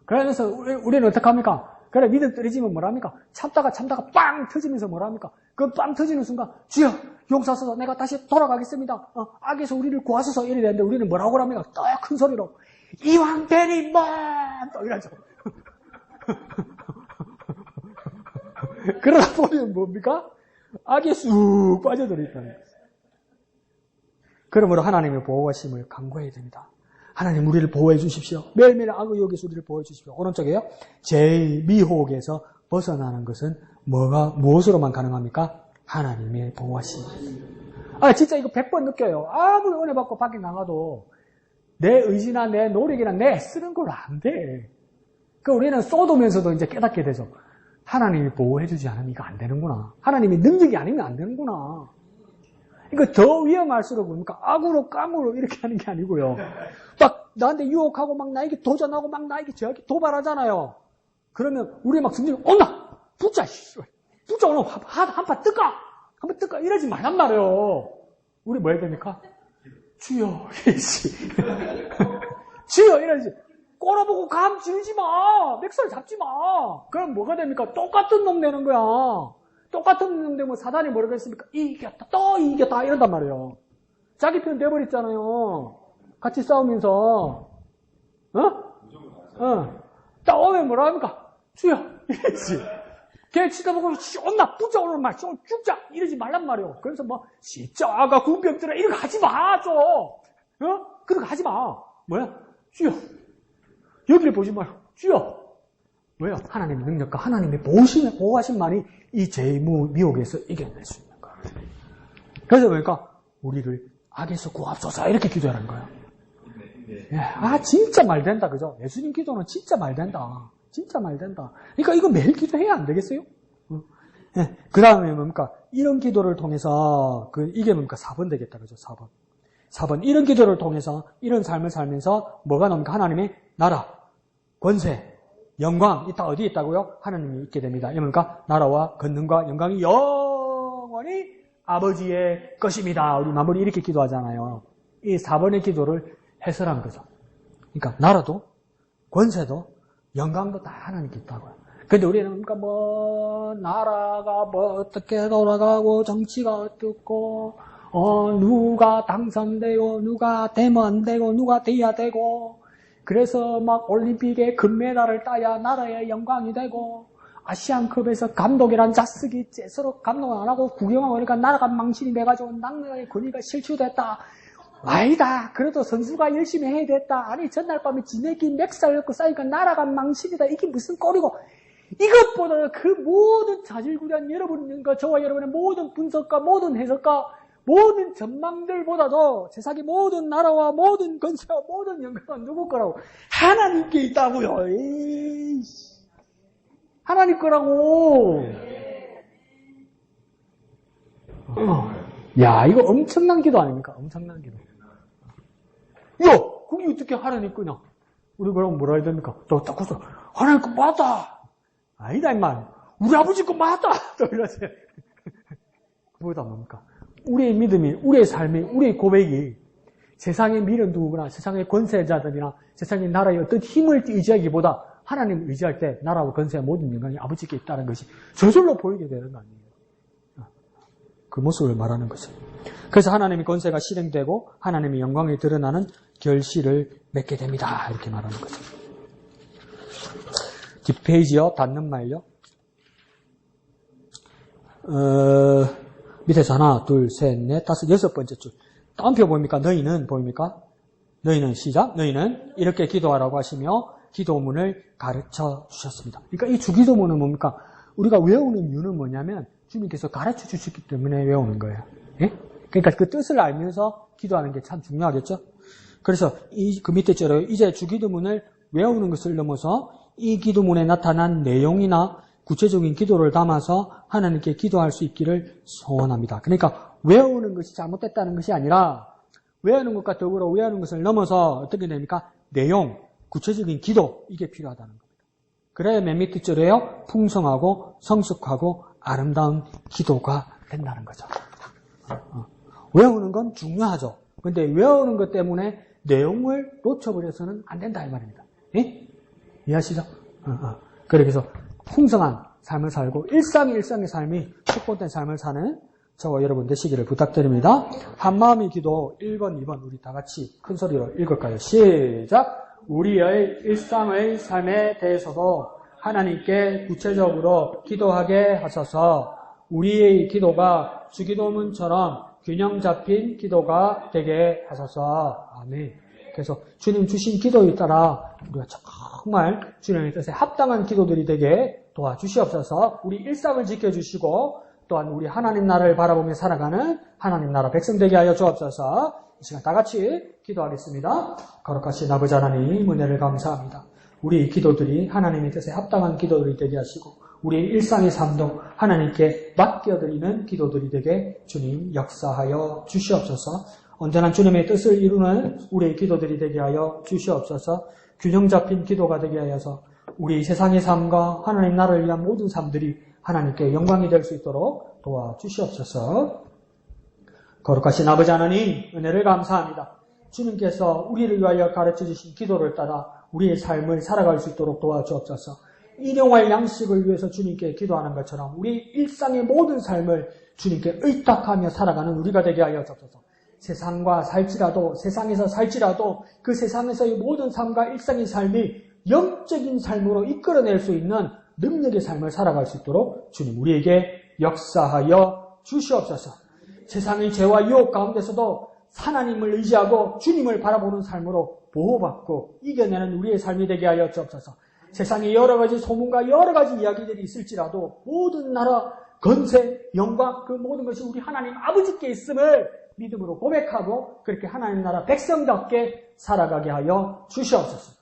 그러면서 우리는 어떻게 합니까? 그래, 믿음 떨어지면 뭐랍니까? 참다가 빵 터지면서 뭐랍니까? 그 빵 터지는 순간, 주여, 용서하소서, 내가 다시 돌아가겠습니다. 악에서 우리를 구하소서, 이래야 되는데, 우리는 뭐라고 합니까? 또 큰 소리로, 이왕 베리만! 또 이러죠. 그러다 보면 뭡니까? 악에 쑥 빠져들어있다는 거예요. 그러므로 하나님의 보호하심을 간구해야 됩니다. 하나님 우리를 보호해 주십시오. 매일매일 악의 유혹에서 우리를 보호해 주십시오. 오른쪽에요. 죄의 미혹에서 벗어나는 것은 무엇으로만 가능합니까? 하나님의 보호하심. 진짜 이거 100번 느껴요. 아무리 은혜 받고 밖에 나가도 내 의지나 내 노력이나 내 쓰는 걸로 안 돼. 우리는 쏟으면서도 이제 깨닫게 되죠. 하나님이 보호해 주지 않으면 이거 안 되는구나. 하나님이 능력이 아니면 안 되는구나. 이거 더 위험할수록 뭡니까? 악으로 깡으로 이렇게 하는 게 아니고요. 막 나한테 유혹하고 막 나에게 도전하고 막 나에게 저에게 도발하잖아요. 그러면 우리 막 성질이 온나 붙자 오늘 한판 뜰까 이러지 말란 말이에요. 우리 뭐 해야 됩니까? 주여 이러지. 주여 이러지. 꼬라보고 감 지르지 마. 맥살 잡지 마. 그럼 뭐가 됩니까? 똑같은 놈 되는 거야. 똑같은 놈 되면 사단이 뭐라고 했습니까? 이겼다, 또 이겼다, 이런단 말이에요. 자기 편 돼버렸잖아요. 같이 싸우면서. 딱 오면 뭐라 합니까? 주여! 이랬지. 걔 치다보고, 온나, 붙자, 오늘 말, 죽자! 이러지 말란 말이에요. 그래서 십자가 군병들아, 이런 거 하지 마, 좀! 그런 거 하지 마. 뭐야? 주여! 여기를 보지 말고, 주여! 왜요? 하나님의 능력과 하나님의 보호하심만이 이 죄의 미혹에서 이겨낼 수 있는 거예요. 그래서 그러니까 우리를 악에서 구합소서 이렇게 기도하는 거예요. 진짜 말 된다, 그죠? 예수님 기도는 진짜 말 된다. 진짜 말 된다. 그러니까 이거 매일 기도해야 안 되겠어요? 그 다음에 뭡니까? 이런 기도를 통해서, 이게 뭡니까? 4번 되겠다, 그죠? 4번. 이런 기도를 통해서, 이런 삶을 살면서 뭐가 나옵니까? 하나님의 나라, 권세, 영광, 다 어디에 있다고요? 하나님이 있게 됩니다. 그러니까 나라와 권능과 영광이 영원히 아버지의 것입니다. 우리 마무리 이렇게 기도하잖아요. 이 4번의 기도를 해설한 거죠. 그러니까 나라도 권세도 영광도 다 하나님께 있다고요. 근데 우리는 그러니까 나라가 어떻게 돌아가고 정치가 어떻고 누가 당선되고 누가 되면 안 되고 누가 돼야 되고 그래서 막 올림픽에 금메달을 따야 나라의 영광이 되고 아시안컵에서 감독이란 자식이 서로 감독을 안 하고 구경하고 그러니까 나라가 망신이 돼가지고 나라의 권위가 실추됐다. 아니다. 그래도 선수가 열심히 해야 됐다. 아니 전날 밤에 지네끼 맥살 넣고 싸니까 나라가 망신이다. 이게 무슨 꼴이고. 이것보다 그 모든 자질구레한 여러분과 저와 여러분의 모든 분석과 모든 해석과 모든 전망들보다도 세상의 모든 나라와 모든 건설와 모든 영광은 누구 거라고? 하나님께 있다고요. 에이씨. 하나님 거라고. 야, 이거 엄청난 기도 아닙니까? 엄청난 기도. 야, 그게 어떻게 하나님 거냐? 우리 그럼 뭐라 해야 됩니까? 또 딱 그래서 하나님 거 맞다. 아니다, 임마. 우리 아버지 거 맞다. 또 이러지. 그보다 뭡니까? 우리의 믿음이, 우리의 삶이, 우리의 고백이 세상의 미련 누구나, 세상의 권세자들이나 세상의 나라의 어떤 힘을 의지하기보다 하나님을 의지할 때 나라와 권세와 모든 영광이 아버지께 있다는 것이 저절로 보이게 되는 거 아니에요. 그 모습을 말하는 거죠. 그래서 하나님의 권세가 실행되고 하나님의 영광이 드러나는 결실을 맺게 됩니다. 이렇게 말하는 거죠. 뒷페이지요. 닫는 말요. 밑에서 하나, 둘, 셋, 넷, 다섯, 여섯 번째 줄. 다운표 보입니까? 너희는 보입니까? 너희는 시작. 너희는 이렇게 기도하라고 하시며 기도문을 가르쳐 주셨습니다. 그러니까 이 주기도문은 뭡니까? 우리가 외우는 이유는 뭐냐면 주님께서 가르쳐 주셨기 때문에 외우는 거예요. 예? 그러니까 그 뜻을 알면서 기도하는 게 참 중요하겠죠? 그래서 그 밑에 줄에 이제 주기도문을 외우는 것을 넘어서 이 기도문에 나타난 내용이나 구체적인 기도를 담아서 하나님께 기도할 수 있기를 소원합니다. 그러니까 외우는 것이 잘못됐다는 것이 아니라 외우는 것과 더불어 외우는 것을 넘어서 어떻게 됩니까? 내용, 구체적인 기도, 이게 필요하다는 겁니다. 그래야 맨 밑에 줄에요. 풍성하고 성숙하고 아름다운 기도가 된다는 거죠. 외우는 건 중요하죠. 근데 외우는 것 때문에 내용을 놓쳐버려서는 안 된다 이 말입니다. 예? 이해하시죠? 그래서 풍성한 삶을 살고 일상의 삶이 축복된 삶을 사는 저와 여러분 되시기를 부탁드립니다. 한마음의 기도 1번, 2번 우리 다 같이 큰 소리로 읽을까요? 시작! 우리의 일상의 삶에 대해서도 하나님께 구체적으로 기도하게 하셔서 우리의 기도가 주기도문처럼 균형 잡힌 기도가 되게 하소서. 아멘. 그래서 주님 주신 기도에 따라 우리가 정말 주님의 뜻에 합당한 기도들이 되게 도와주시옵소서. 우리 일상을 지켜주시고 또한 우리 하나님 나라를 바라보며 살아가는 하나님 나라 백성 되게 하여 주옵소서. 이 시간 다 같이 기도하겠습니다. 거룩하신 아버지 하나님 은혜를 감사합니다. 우리 기도들이 하나님의 뜻에 합당한 기도들이 되게 하시고 우리 일상의 삶도 하나님께 맡겨드리는 기도들이 되게 주님 역사하여 주시옵소서. 언제나 주님의 뜻을 이루는 우리의 기도들이 되게 하여 주시옵소서. 균형 잡힌 기도가 되게 하여서 우리 세상의 삶과 하나님 나라를 위한 모든 삶들이 하나님께 영광이 될 수 있도록 도와주시옵소서. 거룩하신 아버지 하나님 은혜를 감사합니다. 주님께서 우리를 위하여 가르쳐 주신 기도를 따라 우리의 삶을 살아갈 수 있도록 도와주옵소서. 일용할 양식을 위해서 주님께 기도하는 것처럼 우리 일상의 모든 삶을 주님께 의탁하며 살아가는 우리가 되게 하여 주옵소서. 세상과 살지라도 세상에서 살지라도 그 세상에서의 모든 삶과 일상의 삶이 영적인 삶으로 이끌어낼 수 있는 능력의 삶을 살아갈 수 있도록 주님 우리에게 역사하여 주시옵소서. 세상의 죄와 유혹 가운데서도 하나님을 의지하고 주님을 바라보는 삶으로 보호받고 이겨내는 우리의 삶이 되게 하여 주옵소서. 세상에 여러 가지 소문과 여러 가지 이야기들이 있을지라도 모든 나라, 건세, 영광 그 모든 것이 우리 하나님 아버지께 있음을 믿음으로 고백하고 그렇게 하나님 나라 백성답게 살아가게 하여 주시옵소서.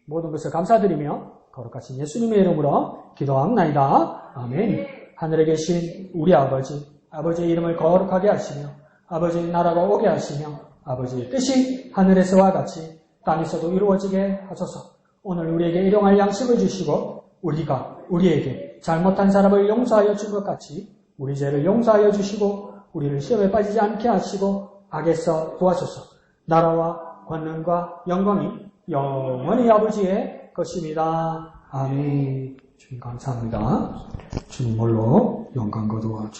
모든 것을 감사드리며 거룩하신 예수님의 이름으로 기도합나이다. 아멘. 하늘에 계신 우리 아버지의 이름을 거룩하게 하시며 아버지의 나라가 오게 하시며 아버지의 뜻이 하늘에서와 같이 땅에서도 이루어지게 하소서. 오늘 우리에게 일용할 양식을 주시고 우리가 우리에게 잘못한 사람을 용서하여 준 것 같이 우리 죄를 용서하여 주시고 우리를 시험에 빠지지 않게 하시고 악에서 구하소서. 나라와 권능과 영광이 영원히 아버지의 것입니다. 아멘. 주님 감사합니다. 주님 홀로 영광과 도와